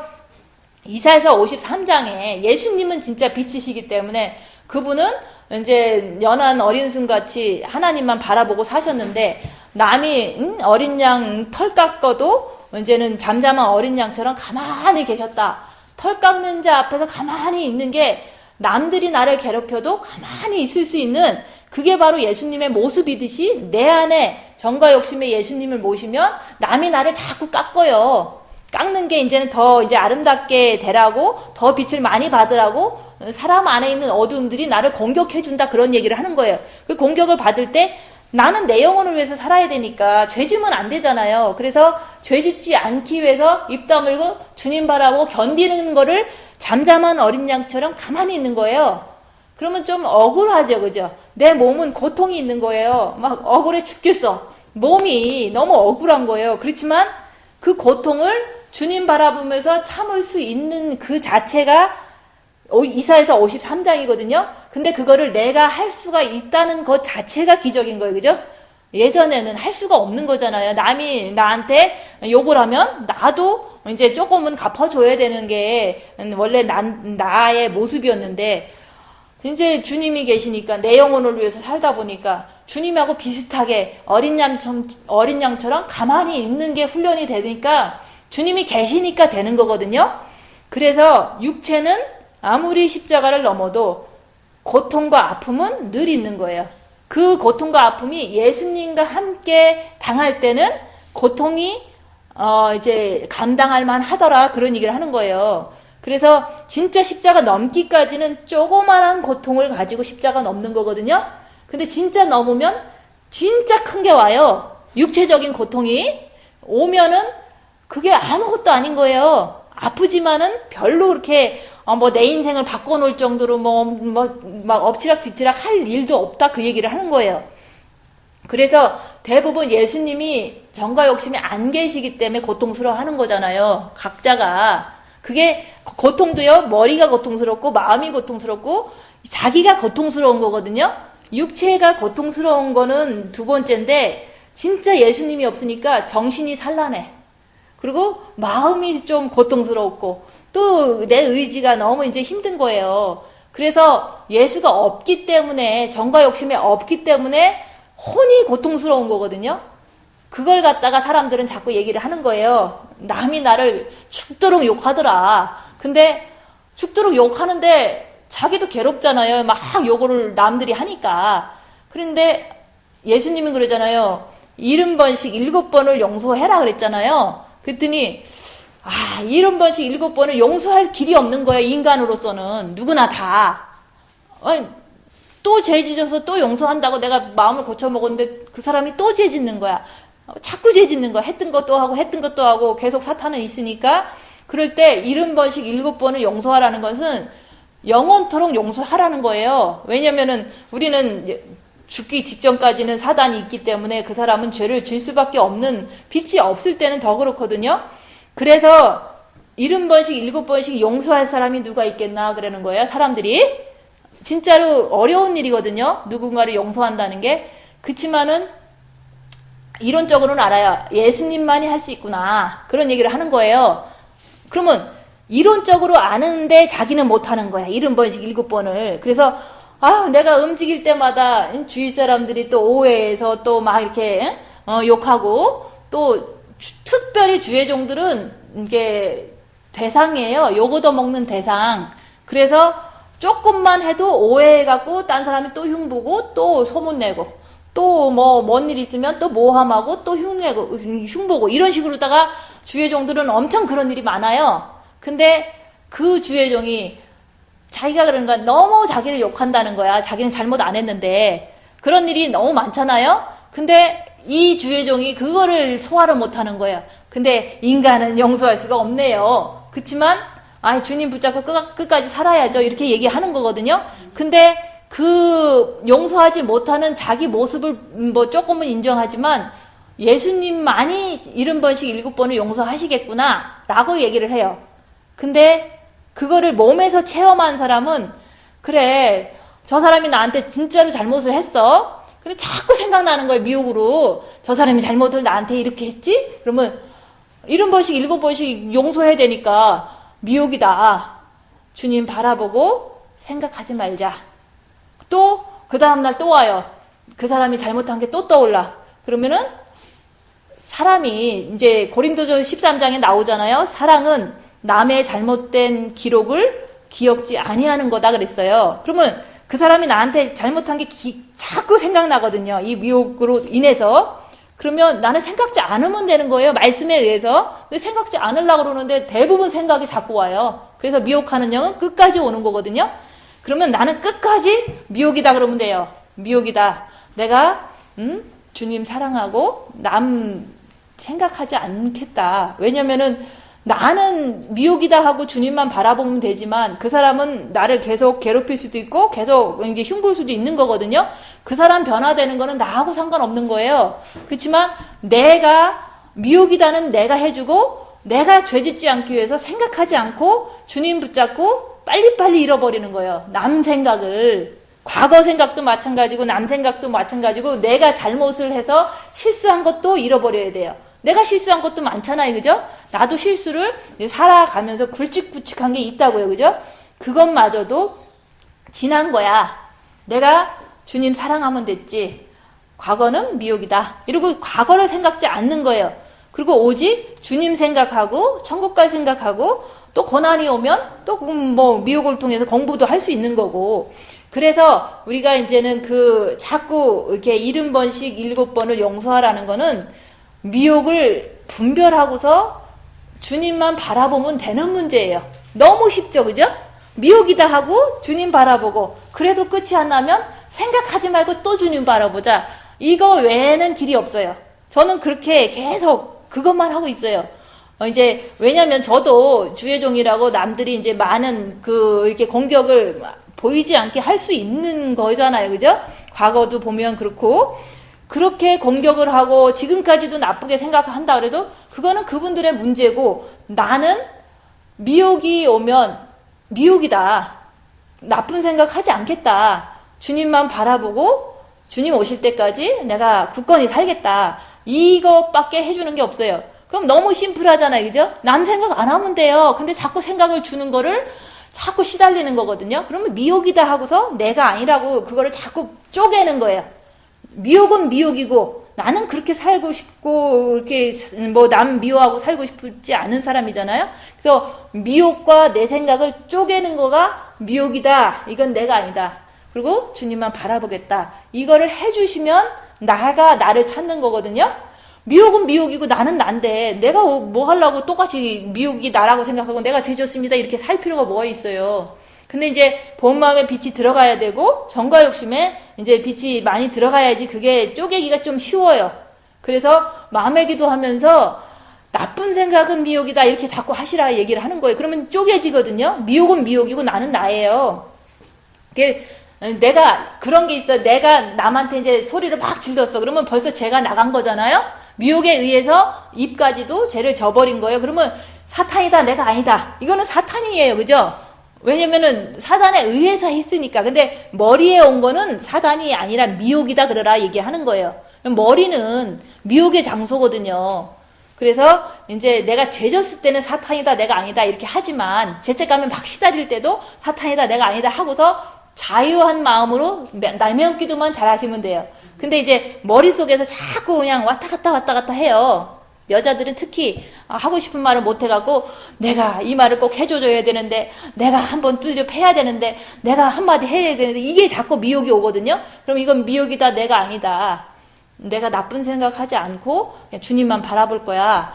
이사야서 53장에 예수님은 진짜 빛이시기 때문에 그분은 이제 연한 어린 순같이 하나님만 바라보고 사셨는데 남이 어린 양 털 깎아도 이제는 잠잠한 어린 양처럼 가만히 계셨다. 털 깎는 자 앞에서 가만히 있는 게 남들이 나를 괴롭혀도 가만히 있을 수 있는 그게 바로 예수님의 모습이듯이 내 안에 정과 욕심의 예수님을 모시면 남이 나를 자꾸 깎아요. 깎는 게 이제는 더 이제 아름답게 되라고 더 빛을 많이 받으라고 사람 안에 있는 어둠들이 나를 공격해준다 그런 얘기를 하는 거예요. 그 공격을 받을 때 나는 내 영혼을 위해서 살아야 되니까 죄 지면 안 되잖아요. 그래서 죄 짓지 않기 위해서 입 다물고 주님 바라보고 견디는 거를 잠잠한 어린 양처럼 가만히 있는 거예요. 그러면 좀 억울하죠. 그죠? 내 몸은 고통이 있는 거예요. 막 억울해 죽겠어. 몸이 너무 억울한 거예요. 그렇지만 그 고통을 주님 바라보면서 참을 수 있는 그 자체가 이사야서 53장이거든요. 근데 그거를 내가 할 수가 있다는 것 자체가 기적인 거예요. 그죠? 예전에는 할 수가 없는 거잖아요. 남이 나한테 욕을 하면 나도 이제 조금은 갚아줘야 되는 게 원래 나의 모습이었는데 이제 주님이 계시니까 내 영혼을 위해서 살다 보니까 주님하고 비슷하게 어린 양처럼 가만히 있는 게 훈련이 되니까 주님이 계시니까 되는 거거든요. 그래서 육체는 아무리 십자가를 넘어도 고통과 아픔은 늘 있는 거예요. 그 고통과 아픔이 예수님과 함께 당할 때는 고통이 이제 감당할 만하더라 그런 얘기를 하는 거예요. 그래서 진짜 십자가 넘기까지는 조그만한 고통을 가지고 십자가 넘는 거거든요. 근데 진짜 넘으면 진짜 큰 게 와요. 육체적인 고통이 오면은 그게 아무것도 아닌 거예요. 아프지만은 별로 그렇게 뭐 내 인생을 바꿔놓을 정도로 막 엎치락 뒤치락 할 일도 없다 그 얘기를 하는 거예요. 그래서 대부분 예수님이 정과 욕심이 안 계시기 때문에 고통스러워하는 거잖아요. 각자가. 그게 고통도요, 머리가 고통스럽고 마음이 고통스럽고 자기가 고통스러운 거거든요. 육체가 고통스러운 거는 두 번째인데 진짜 예수님이 없으니까 정신이 산란해. 그리고 마음이 좀 고통스럽고 또 내 의지가 너무 이제 힘든 거예요. 그래서 예수가 없기 때문에 정과 욕심이 없기 때문에 혼이 고통스러운 거거든요. 그걸 갖다가 사람들은 자꾸 얘기를 하는 거예요. 남이 나를 죽도록 욕하더라. 근데 죽도록 욕하는데 자기도 괴롭잖아요. 막 욕을 남들이 하니까. 그런데 예수님은 그러잖아요. 70번씩 7번을 용서해라 그랬잖아요. 그랬더니 70번씩 7번을 용서할 길이 없는 거예요. 인간으로서는. 누구나 다. 아니, 또 죄 짓어서 또 용서한다고 내가 마음을 고쳐먹었는데 그 사람이 또 죄 짓는 거야. 자꾸 죄 짓는 거야. 했던 것도 하고 계속 사탄은 있으니까 그럴 때 70번씩 7번을 용서하라는 것은 영원토록 용서하라는 거예요. 왜냐면은 우리는 죽기 직전까지는 사단이 있기 때문에 그 사람은 죄를 질 수밖에 없는 빛이 없을 때는 더 그렇거든요. 그래서 70번씩 7번씩 용서할 사람이 누가 있겠나 그러는 거예요. 사람들이. 진짜로 어려운 일이거든요. 누군가를 용서한다는 게. 그치만은 이론적으로는 알아요. 예수님만이 할 수 있구나. 그런 얘기를 하는 거예요. 그러면 이론적으로 아는데 자기는 못하는 거야. 70번씩 7번을. 그래서 내가 움직일 때마다 주위 사람들이 또 오해해서 또 막 이렇게 욕하고, 또 특별히 주의종들은 이게 대상이에요. 욕 얻어먹는 대상. 그래서 조금만 해도 오해해갖고 딴 사람이 또 흉보고 또 소문내고 또 뭐 뭔 일 있으면 또 모함하고 또 흉보고 이런 식으로다가 주의종들은 엄청 그런 일이 많아요. 근데 그 주의종이 자기가 그런가 너무 자기를 욕한다는 거야. 자기는 잘못 안 했는데. 그런 일이 너무 많잖아요. 근데 이 주의종이 그거를 소화를 못하는 거예요. 근데 인간은 용서할 수가 없네요. 그치만 주님 붙잡고 끝까지 살아야죠. 이렇게 얘기하는 거거든요. 근데 그 용서하지 못하는 자기 모습을 뭐 조금은 인정하지만 예수님만이 70번씩 7번을 용서하시겠구나 라고 얘기를 해요. 근데 그거를 몸에서 체험한 사람은 그래, 저 사람이 나한테 진짜로 잘못을 했어. 근데 자꾸 생각나는 거예요. 미혹으로. 저 사람이 잘못을 나한테 이렇게 했지? 그러면 70번씩 7번씩 용서해야 되니까 미혹이다. 주님 바라보고 생각하지 말자. 또 그 다음날 또 와요. 그 사람이 잘못한 게 또 떠올라. 그러면은 사람이 이제 고린도전 13장에 나오잖아요. 사랑은 남의 잘못된 기록을 기억지 아니하는 거다 그랬어요. 그러면 그 사람이 나한테 잘못한 게 자꾸 생각나거든요. 이 미혹으로 인해서. 그러면 나는 생각지 않으면 되는 거예요. 말씀에 의해서. 근데 생각지 않으려고 그러는데 대부분 생각이 자꾸 와요. 그래서 미혹하는 영은 끝까지 오는 거거든요. 그러면 나는 끝까지 미혹이다 그러면 돼요. 미혹이다. 내가 주님 사랑하고 남 생각하지 않겠다. 왜냐면은 나는 미혹이다 하고 주님만 바라보면 되지만 그 사람은 나를 계속 괴롭힐 수도 있고 계속 이제 흉볼 수도 있는 거거든요. 그 사람 변화되는 거는 나하고 상관없는 거예요. 그렇지만 내가 미혹이다는 내가 해주고 내가 죄짓지 않기 위해서 생각하지 않고 주님 붙잡고 빨리빨리 잃어버리는 거예요. 남 생각을. 과거 생각도 마찬가지고 남 생각도 마찬가지고 내가 잘못을 해서 실수한 것도 잃어버려야 돼요. 내가 실수한 것도 많잖아요. 그죠? 나도 실수를 살아가면서 굵직굵직한 게 있다고요. 그죠? 그것마저도 지난 거야. 내가 주님 사랑하면 됐지. 과거는 미혹이다. 이러고 과거를 생각지 않는 거예요. 그리고 오직 주님 생각하고 천국갈 생각하고 또 고난이 오면 또 뭐 미혹을 통해서 공부도 할 수 있는 거고. 그래서 우리가 이제는 자꾸 이렇게 70번씩 7번을 용서하라는 거는 미혹을 분별하고서 주님만 바라보면 되는 문제예요. 너무 쉽죠, 그죠? 미혹이다 하고 주님 바라보고 그래도 끝이 안 나면 생각하지 말고 또 주님 바라보자. 이거 외에는 길이 없어요. 저는 그렇게 계속 그것만 하고 있어요. 이제 왜냐면 저도 주의종이라고 남들이 이제 많은 이렇게 공격을 보이지 않게 할 수 있는 거잖아요, 그죠? 과거도 보면 그렇고. 그렇게 공격을 하고 지금까지도 나쁘게 생각한다 그래도 그거는 그분들의 문제고 나는 미혹이 오면 미혹이다. 나쁜 생각하지 않겠다. 주님만 바라보고 주님 오실 때까지 내가 굳건히 살겠다. 이것밖에 해주는 게 없어요. 그럼 너무 심플하잖아요. 그죠? 남 생각 안 하면 돼요. 근데 자꾸 생각을 주는 거를 자꾸 시달리는 거거든요. 그러면 미혹이다 하고서 내가 아니라고 그거를 자꾸 쪼개는 거예요. 미혹은 미혹이고 나는 그렇게 살고 싶고 이렇게 뭐 남 미워하고 살고 싶지 않은 사람이잖아요. 그래서 미혹과 내 생각을 쪼개는 거가 미혹이다. 이건 내가 아니다. 그리고 주님만 바라보겠다. 이거를 해주시면 나를 찾는 거거든요. 미혹은 미혹이고 나는 난데 내가 뭐 하려고 똑같이 미혹이 나라고 생각하고 내가 죄졌습니다 이렇게 살 필요가 뭐가 있어요. 근데 이제 본 마음에 빛이 들어가야 되고 정과 욕심에 이제 빛이 많이 들어가야지 그게 쪼개기가 좀 쉬워요. 그래서 마음의 기도하면서 나쁜 생각은 미혹이다 이렇게 자꾸 하시라 얘기를 하는 거예요. 그러면 쪼개지거든요. 미혹은 미혹이고 나는 나예요. 내가 그런 게 있어. 내가 남한테 이제 소리를 막 질렀어. 그러면 벌써 죄가 나간 거잖아요. 미혹에 의해서 입까지도 죄를 져버린 거예요. 그러면 사탄이다 내가 아니다. 이거는 사탄이에요. 그죠? 왜냐면은 사단에 의해서 했으니까. 근데 머리에 온 거는 사단이 아니라 미혹이다 그러라 얘기하는 거예요. 머리는 미혹의 장소거든요. 그래서 이제 내가 죄졌을 때는 사탄이다 내가 아니다 이렇게 하지만 죄책감에 막 시달릴 때도 사탄이다 내가 아니다 하고서 자유한 마음으로 내면 기도만 잘 하시면 돼요. 근데 이제 머릿속에서 자꾸 그냥 왔다 갔다 해요. 여자들은 특히 하고 싶은 말을 못 해갖고 내가 이 말을 꼭 해줘야 되는데 내가 한번 두드려 패야 되는데 내가 한마디 해야 되는데 이게 자꾸 미혹이 오거든요. 그럼 이건 미혹이다 내가 아니다. 내가 나쁜 생각하지 않고 그냥 주님만 바라볼 거야.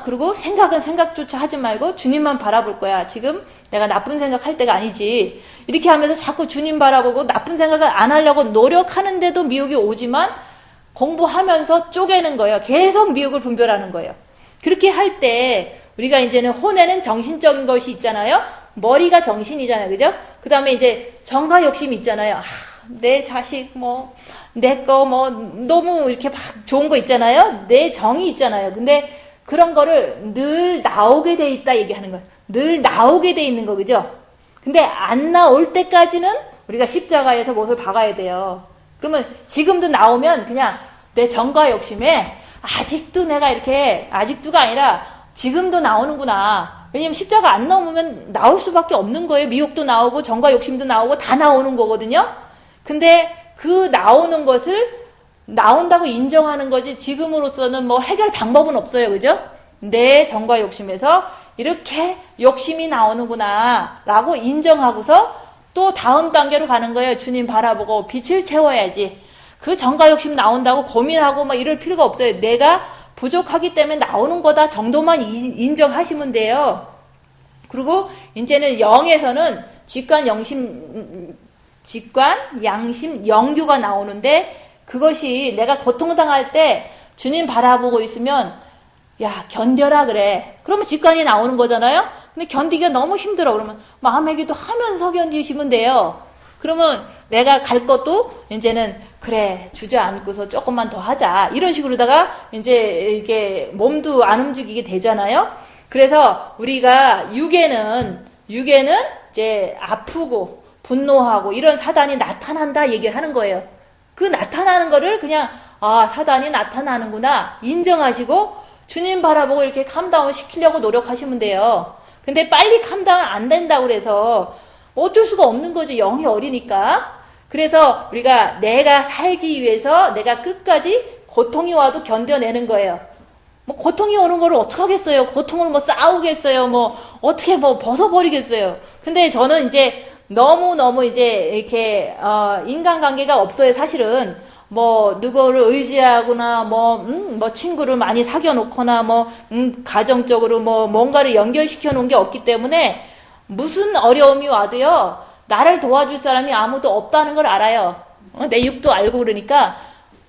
그리고 생각은 생각조차 하지 말고 주님만 바라볼 거야. 지금 내가 나쁜 생각할 때가 아니지. 이렇게 하면서 자꾸 주님 바라보고 나쁜 생각을 안 하려고 노력하는데도 미혹이 오지만 공부하면서 쪼개는 거예요. 계속 미혹을 분별하는 거예요. 그렇게 할 때 우리가 이제는 혼에는 정신적인 것이 있잖아요. 머리가 정신이잖아요. 그죠? 그 다음에 이제 정과 욕심이 있잖아요. 내 자식 내 거 너무 이렇게 막 좋은 거 있잖아요. 내 정이 있잖아요. 근데 그런 거를 늘 나오게 돼 있다 얘기하는 거예요. 늘 나오게 돼 있는 거 그죠? 근데 안 나올 때까지는 우리가 십자가에서 못을 박아야 돼요. 그러면 지금도 나오면 그냥 내 정과 욕심에 아직도 내가 이렇게 아직도가 아니라 지금도 나오는구나. 왜냐면 십자가 안 넘으면 나올 수밖에 없는 거예요. 미혹도 나오고 정과 욕심도 나오고 다 나오는 거거든요. 근데 그 나오는 것을 나온다고 인정하는 거지 지금으로서는 해결 방법은 없어요. 그죠? 내 정과 욕심에서 이렇게 욕심이 나오는구나 라고 인정하고서 또 다음 단계로 가는 거예요. 주님 바라보고 빛을 채워야지. 그 정과 욕심 나온다고 고민하고 이럴 필요가 없어요. 내가 부족하기 때문에 나오는 거다 정도만 인정하시면 돼요. 그리고 이제는 영에서는 직관, 양심, 영규가 나오는데 그것이 내가 고통당할 때 주님 바라보고 있으면 야 견뎌라 그래. 그러면 직관이 나오는 거잖아요. 근데 견디기가 너무 힘들어. 그러면 마음의 기도 하면서 견디시면 돼요. 그러면 내가 갈 것도 이제는 그래 주저앉고서 조금만 더 하자 이런 식으로다가 이제 이게 몸도 안 움직이게 되잖아요. 그래서 우리가 육에는 이제 아프고 분노하고 이런 사단이 나타난다 얘기를 하는 거예요. 그 나타나는 거를 그냥 사단이 나타나는구나 인정하시고 주님 바라보고 이렇게 캄다운 시키려고 노력하시면 돼요. 근데 빨리 캄다운 안 된다고 그래서 어쩔 수가 없는 거죠. 영이 어리니까. 그래서 우리가 내가 살기 위해서 내가 끝까지 고통이 와도 견뎌내는 거예요. 고통이 오는 거를 어떻게 하겠어요? 고통을 싸우겠어요? 어떻게 벗어버리겠어요? 근데 저는 이제 너무 이제 이렇게 인간관계가 없어요. 사실은 누구를 의지하거나 친구를 많이 사귀어 놓거나 가정적으로 뭔가를 연결시켜 놓은 게 없기 때문에 무슨 어려움이 와도요 나를 도와줄 사람이 아무도 없다는 걸 알아요. 내 육도 알고 그러니까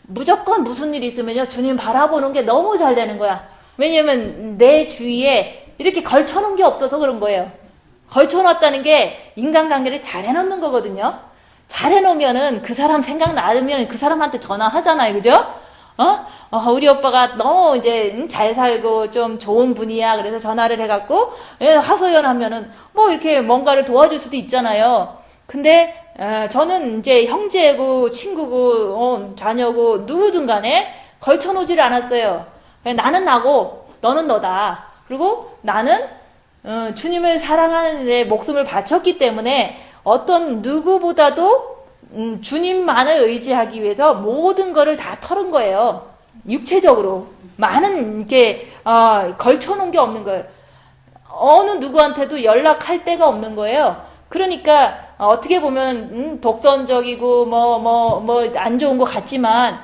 무조건 무슨 일이 있으면요 주님 바라보는 게 너무 잘 되는 거야. 왜냐면 내 주위에 이렇게 걸쳐놓은 게 없어서 그런 거예요. 걸쳐놨다는 게 인간관계를 잘 해놓는 거거든요. 잘 해놓으면은 그 사람 생각나면 그 사람한테 전화하잖아요. 그죠? 우리 오빠가 너무 이제 잘 살고 좀 좋은 분이야. 그래서 전화를 해갖고 하소연하면은 이렇게 뭔가를 도와줄 수도 있잖아요. 근데 저는 이제 형제고 친구고 자녀고 누구든 간에 걸쳐놓지를 않았어요. 나는 나고 너는 너다. 그리고 나는 주님을 사랑하는 데 목숨을 바쳤기 때문에 어떤 누구보다도 주님만을 의지하기 위해서 모든 거를 다 털은 거예요. 육체적으로 많은 이렇게 걸쳐놓은 게 없는 거예요. 어느 누구한테도 연락할 데가 없는 거예요. 그러니까 어떻게 보면 독선적이고 안 좋은 것 같지만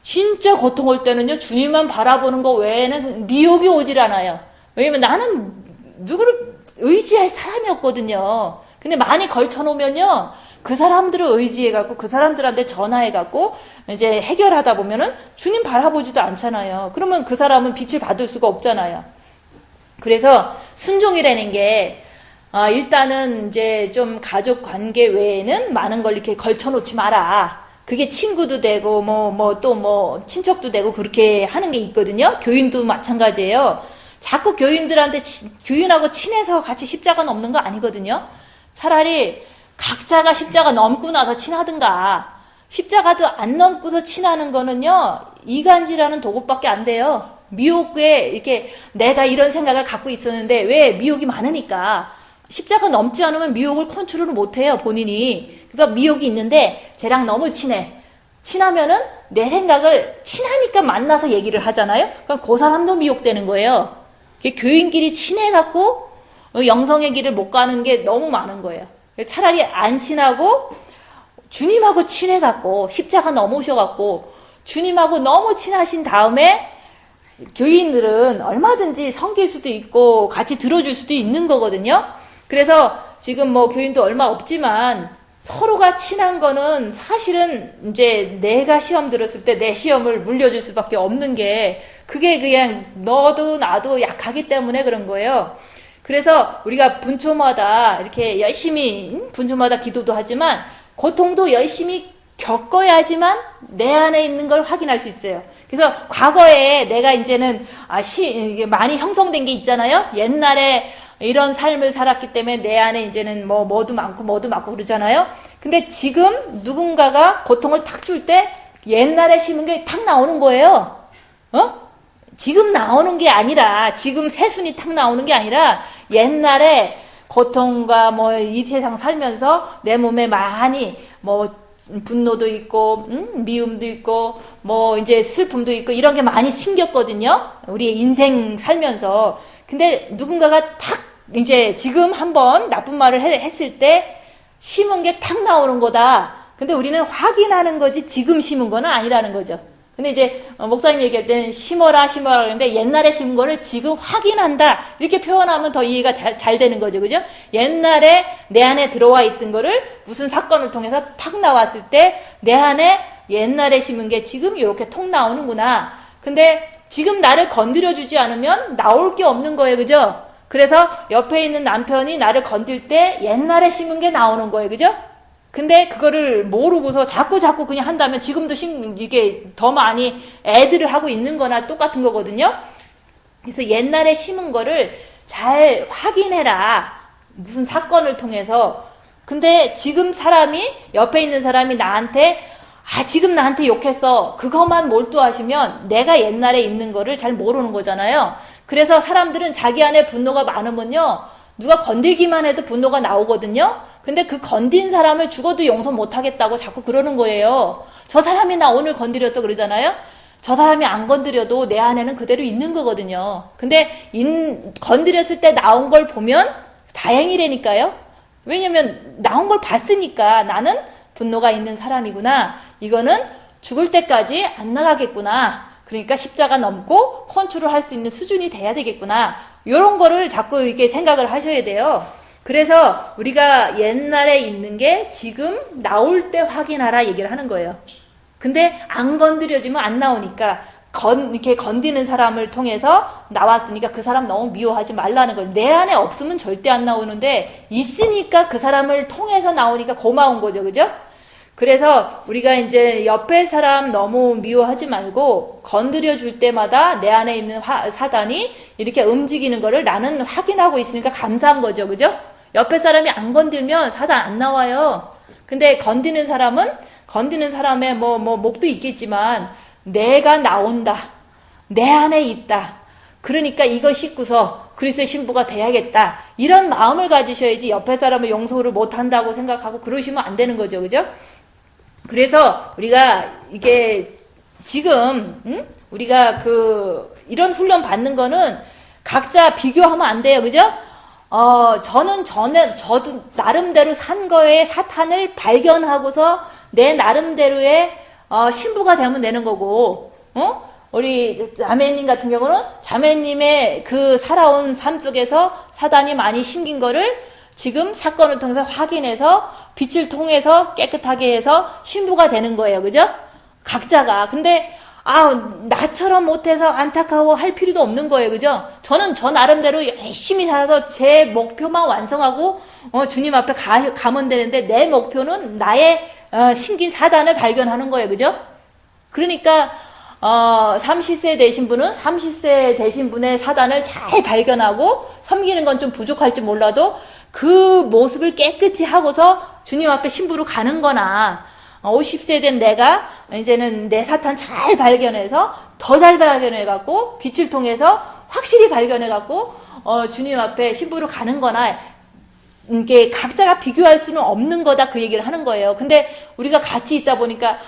진짜 고통 올 때는요 주님만 바라보는 거 외에는 미혹이 오질 않아요. 왜냐면 나는 누구를 의지할 사람이 없거든요. 근데 많이 걸쳐놓으면요 그 사람들을 의지해갖고 그 사람들한테 전화해갖고 이제 해결하다 보면은 주님 바라보지도 않잖아요. 그러면 그 사람은 빛을 받을 수가 없잖아요. 그래서 순종이라는 게 일단은 이제 좀 가족 관계 외에는 많은 걸 이렇게 걸쳐놓지 마라. 그게 친구도 되고 친척도 되고 그렇게 하는 게 있거든요. 교인도 마찬가지예요. 자꾸 교인들한테 교인하고 친해서 같이 십자가 넘는 거 아니거든요. 차라리 각자가 십자가 넘고 나서 친하든가. 십자가도 안 넘고서 친하는 거는요, 이간질하는 도구밖에 안 돼요. 미혹에 이렇게 내가 이런 생각을 갖고 있었는데 왜 미혹이 많으니까. 십자가 넘지 않으면 미혹을 컨트롤을 못해요, 본인이. 그래서 미혹이 있는데 쟤랑 너무 친해. 친하면은 내 생각을 친하니까 만나서 얘기를 하잖아요. 그럼 그 사람도 미혹되는 거예요. 교인끼리 친해갖고 영성의 길을 못 가는 게 너무 많은 거예요. 차라리 안 친하고 주님하고 친해갖고 십자가 넘으셔갖고 주님하고 너무 친하신 다음에 교인들은 얼마든지 섬길 수도 있고 같이 들어줄 수도 있는 거거든요. 그래서 지금 뭐 교인도 얼마 없지만 서로가 친한 거는 사실은 이제 내가 시험 들었을 때 내 시험을 물려줄 수밖에 없는 게 그게 그냥 너도 나도 약하기 때문에 그런 거예요. 그래서 우리가 분초마다 이렇게 열심히 분초마다 기도도 하지만 고통도 열심히 겪어야지만 내 안에 있는 걸 확인할 수 있어요. 그래서 과거에 내가 이제는 많이 형성된 게 있잖아요. 옛날에 이런 삶을 살았기 때문에 내 안에 이제는 뭐도 많고 그러잖아요. 근데 지금 누군가가 고통을 탁 줄 때 옛날에 심은 게 탁 나오는 거예요. 지금 나오는 게 아니라, 지금 새순이 탁 나오는 게 아니라 옛날에 고통과 이 세상 살면서 내 몸에 많이 분노도 있고, 미움도 있고, 이제 슬픔도 있고, 이런 게 많이 생겼거든요. 우리의 인생 살면서. 근데 누군가가 탁, 이제 지금 한번 나쁜 말을 했을 때 심은 게 탁 나오는 거다. 근데 우리는 확인하는 거지 지금 심은 거는 아니라는 거죠. 근데 이제 목사님 얘기할 때는 심어라 그러는데 옛날에 심은 거를 지금 확인한다. 이렇게 표현하면 더 이해가 잘 되는 거죠. 그죠? 옛날에 내 안에 들어와 있던 거를 무슨 사건을 통해서 탁 나왔을 때 내 안에 옛날에 심은 게 지금 이렇게 톡 나오는구나. 근데 지금 나를 건드려주지 않으면 나올 게 없는 거예요. 그죠? 그래서 옆에 있는 남편이 나를 건들 때 옛날에 심은 게 나오는 거예요. 그죠? 근데 그거를 모르고서 자꾸 그냥 한다면 지금도 이게 더 많이 애들을 하고 있는 거나 똑같은 거거든요. 그래서 옛날에 심은 거를 잘 확인해라. 무슨 사건을 통해서. 근데 지금 옆에 있는 사람이 나한테 지금 나한테 욕했어. 그것만 몰두하시면 내가 옛날에 있는 거를 잘 모르는 거잖아요. 그래서 사람들은 자기 안에 분노가 많으면요, 누가 건들기만 해도 분노가 나오거든요. 근데 그 건든 사람을 죽어도 용서 못하겠다고 자꾸 그러는 거예요. 저 사람이 나 오늘 건드렸어 그러잖아요. 저 사람이 안 건드려도 내 안에는 그대로 있는 거거든요. 근데 건드렸을 때 나온 걸 보면 다행이라니까요. 왜냐면 나온 걸 봤으니까 나는 분노가 있는 사람이구나. 이거는 죽을 때까지 안 나가겠구나. 그러니까 십자가 넘고 컨트롤할 수 있는 수준이 돼야 되겠구나. 이런 거를 자꾸 이렇게 생각을 하셔야 돼요. 그래서 우리가 옛날에 있는 게 지금 나올 때 확인하라 얘기를 하는 거예요. 근데 안 건드려지면 안 나오니까 이렇게 건드는 사람을 통해서 나왔으니까 그 사람 너무 미워하지 말라는 거예요. 내 안에 없으면 절대 안 나오는데 있으니까 그 사람을 통해서 나오니까 고마운 거죠. 그죠? 그래서 우리가 이제 옆에 사람 너무 미워하지 말고 건드려 줄 때마다 내 안에 있는 사단이 이렇게 움직이는 거를 나는 확인하고 있으니까 감사한 거죠. 그죠? 옆에 사람이 안 건들면 사단 안 나와요. 근데 건드는 사람의 목도 있겠지만 내가 나온다. 내 안에 있다. 그러니까 이거 씻고서 그리스도의 신부가 돼야겠다. 이런 마음을 가지셔야지 옆에 사람을 용서를 못한다고 생각하고 그러시면 안 되는 거죠. 그죠? 그래서 우리가 이게 지금 우리가 이런 훈련 받는 거는 각자 비교하면 안 돼요. 그죠? 저도 나름대로 산 거에 사탄을 발견하고서 내 나름대로의 신부가 되면 되는 거고, 우리 자매님 같은 경우는 자매님의 그 살아온 삶 속에서 사단이 많이 심긴 거를 지금 사건을 통해서 확인해서 빛을 통해서 깨끗하게 해서 신부가 되는 거예요. 그죠? 각자가. 근데 나처럼 못해서 안타까워할 필요도 없는 거예요. 그죠? 저는 저 나름대로 열심히 살아서 제 목표만 완성하고 주님 앞에 가면 되는데 내 목표는 나의 심긴 사단을 발견하는 거예요. 그죠? 그러니까 30세 되신 분은 30세 되신 분의 사단을 잘 발견하고 섬기는 건 좀 부족할지 몰라도 그 모습을 깨끗이 하고서 주님 앞에 신부로 가는 거나 50세 된 내가 이제는 내 사탄 잘 발견해서 더 잘 발견해갖고 빛을 통해서 확실히 발견해갖고 주님 앞에 신부로 가는 거나 이게 각자가 비교할 수는 없는 거다 그 얘기를 하는 거예요. 근데 우리가 같이 있다 보니까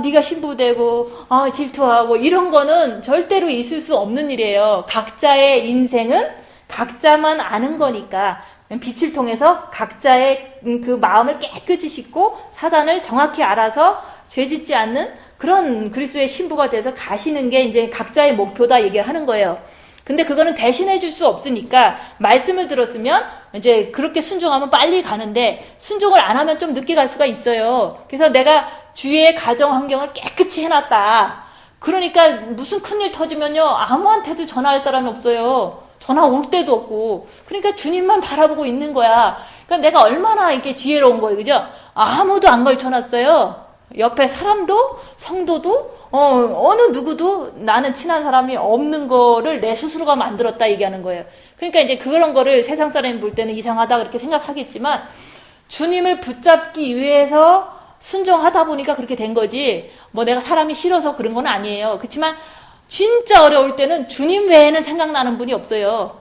네가 신부되고 질투하고 이런 거는 절대로 있을 수 없는 일이에요. 각자의 인생은 각자만 아는 거니까 빛을 통해서 각자의 그 마음을 깨끗이 씻고 사단을 정확히 알아서 죄짓지 않는 그런 그리스도의 신부가 돼서 가시는 게 이제 각자의 목표다 얘기를 하는 거예요. 근데 그거는 대신해 줄 수 없으니까 말씀을 들었으면 이제 그렇게 순종하면 빨리 가는데 순종을 안 하면 좀 늦게 갈 수가 있어요. 그래서 내가 주위의 가정 환경을 깨끗이 해놨다. 그러니까 무슨 큰일 터지면요 아무한테도 전화할 사람이 없어요. 전화 올 때도 없고. 그러니까 주님만 바라보고 있는 거야. 그러니까 내가 얼마나 이게 지혜로운 거예요. 그죠? 아무도 안 걸쳐놨어요. 옆에 사람도 성도도 어느 누구도 나는 친한 사람이 없는 거를 내 스스로가 만들었다 얘기하는 거예요. 그러니까 이제 그런 거를 세상 사람이 볼 때는 이상하다 그렇게 생각하겠지만 주님을 붙잡기 위해서 순종하다 보니까 그렇게 된 거지 뭐 내가 사람이 싫어서 그런 건 아니에요. 그렇지만 진짜 어려울 때는 주님 외에는 생각나는 분이 없어요.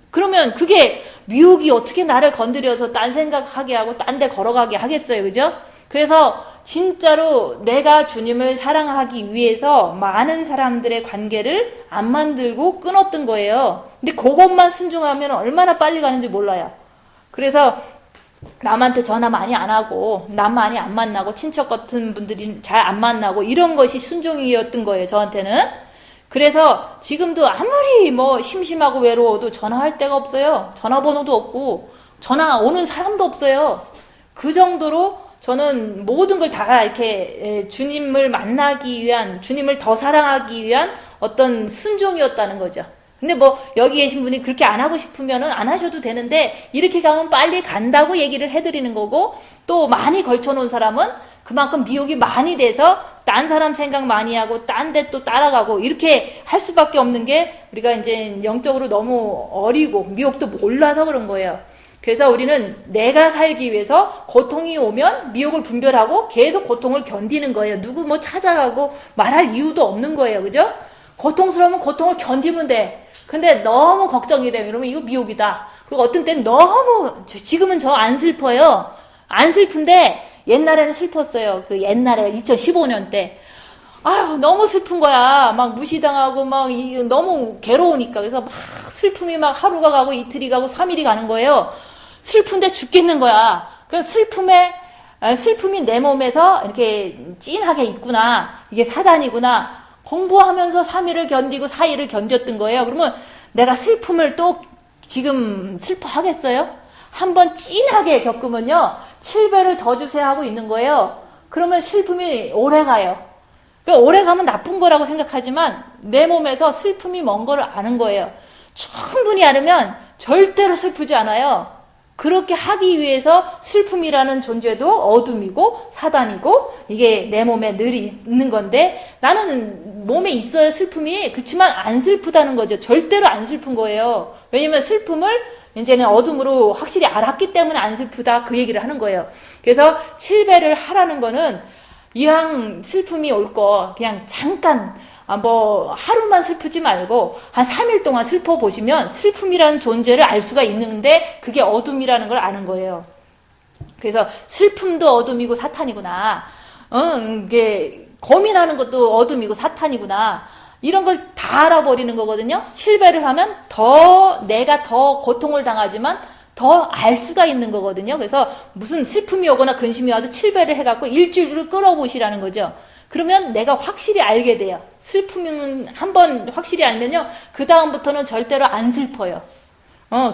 그러면 그게 미혹이 어떻게 나를 건드려서 딴 생각하게 하고 딴 데 걸어가게 하겠어요. 그죠? 그래서 진짜로 내가 주님을 사랑하기 위해서 많은 사람들의 관계를 안 만들고 끊었던 거예요. 근데 그것만 순종하면 얼마나 빨리 가는지 몰라요. 그래서 남한테 전화 많이 안 하고 남 많이 안 만나고 친척 같은 분들이 잘 안 만나고 이런 것이 순종이었던 거예요. 저한테는. 그래서 지금도 아무리 뭐 심심하고 외로워도 전화할 데가 없어요. 전화번호도 없고 전화 오는 사람도 없어요. 그 정도로 저는 모든 걸 다 이렇게 주님을 만나기 위한, 주님을 더 사랑하기 위한 어떤 순종이었다는 거죠. 근데 뭐 여기 계신 분이 그렇게 안 하고 싶으면은 안 하셔도 되는데 이렇게 가면 빨리 간다고 얘기를 해드리는 거고, 또 많이 걸쳐놓은 사람은 그만큼 미혹이 많이 돼서 딴 사람 생각 많이 하고 딴 데 또 따라가고 이렇게 할 수밖에 없는 게 우리가 이제 영적으로 너무 어리고 미혹도 몰라서 그런 거예요. 그래서 우리는 내가 살기 위해서 고통이 오면 미혹을 분별하고 계속 고통을 견디는 거예요. 누구 뭐 찾아가고 말할 이유도 없는 거예요. 그죠? 고통스러우면 고통을 견디면 돼. 근데 너무 걱정이 돼. 이러면 이거 미혹이다. 그리고 어떤 때는 너무, 지금은 저 안 슬퍼요. 안 슬픈데 옛날에는 슬펐어요. 그 옛날에 2015년 때. 아유, 너무 슬픈 거야. 막 무시당하고 막 너무 괴로우니까. 그래서 막 슬픔이 막 하루가 가고 이틀이 가고 3일이 가는 거예요. 슬픈데 죽겠는 거야. 그 슬픔이 내 몸에서 이렇게 찐하게 있구나. 이게 사단이구나. 공부하면서 3일을 견디고 4일을 견뎠던 거예요. 그러면 내가 슬픔을 또 지금 슬퍼하겠어요? 한번 찐하게 겪으면요. 7배를 더 주세요 하고 있는 거예요. 그러면 슬픔이 오래 가요. 그러니까 오래 가면 나쁜 거라고 생각하지만 내 몸에서 슬픔이 먼 거를 아는 거예요. 충분히 알으면 절대로 슬프지 않아요. 그렇게 하기 위해서 슬픔이라는 존재도 어둠이고 사단이고 이게 내 몸에 늘 있는 건데, 나는 몸에 있어야 슬픔이, 그치만 안 슬프다는 거죠. 절대로 안 슬픈 거예요. 왜냐면 슬픔을 이제는 어둠으로 확실히 알았기 때문에 안 슬프다 그 얘기를 하는 거예요. 그래서 7배를 하라는 거는 이왕 슬픔이 올 거 그냥 잠깐 뭐 하루만 슬프지 말고 한 3일 동안 슬퍼 보시면 슬픔이라는 존재를 알 수가 있는데 그게 어둠이라는 걸 아는 거예요. 그래서 슬픔도 어둠이고 사탄이구나. 이게 고민하는 것도 어둠이고 사탄이구나. 이런 걸 다 알아버리는 거거든요. 7배를 하면 내가 더 고통을 당하지만 더 알 수가 있는 거거든요. 그래서 무슨 슬픔이 오거나 근심이 와도 7배를 해갖고 일주일을 끌어보시라는 거죠. 그러면 내가 확실히 알게 돼요. 슬픔은 한번 확실히 알면요, 그 다음부터는 절대로 안 슬퍼요.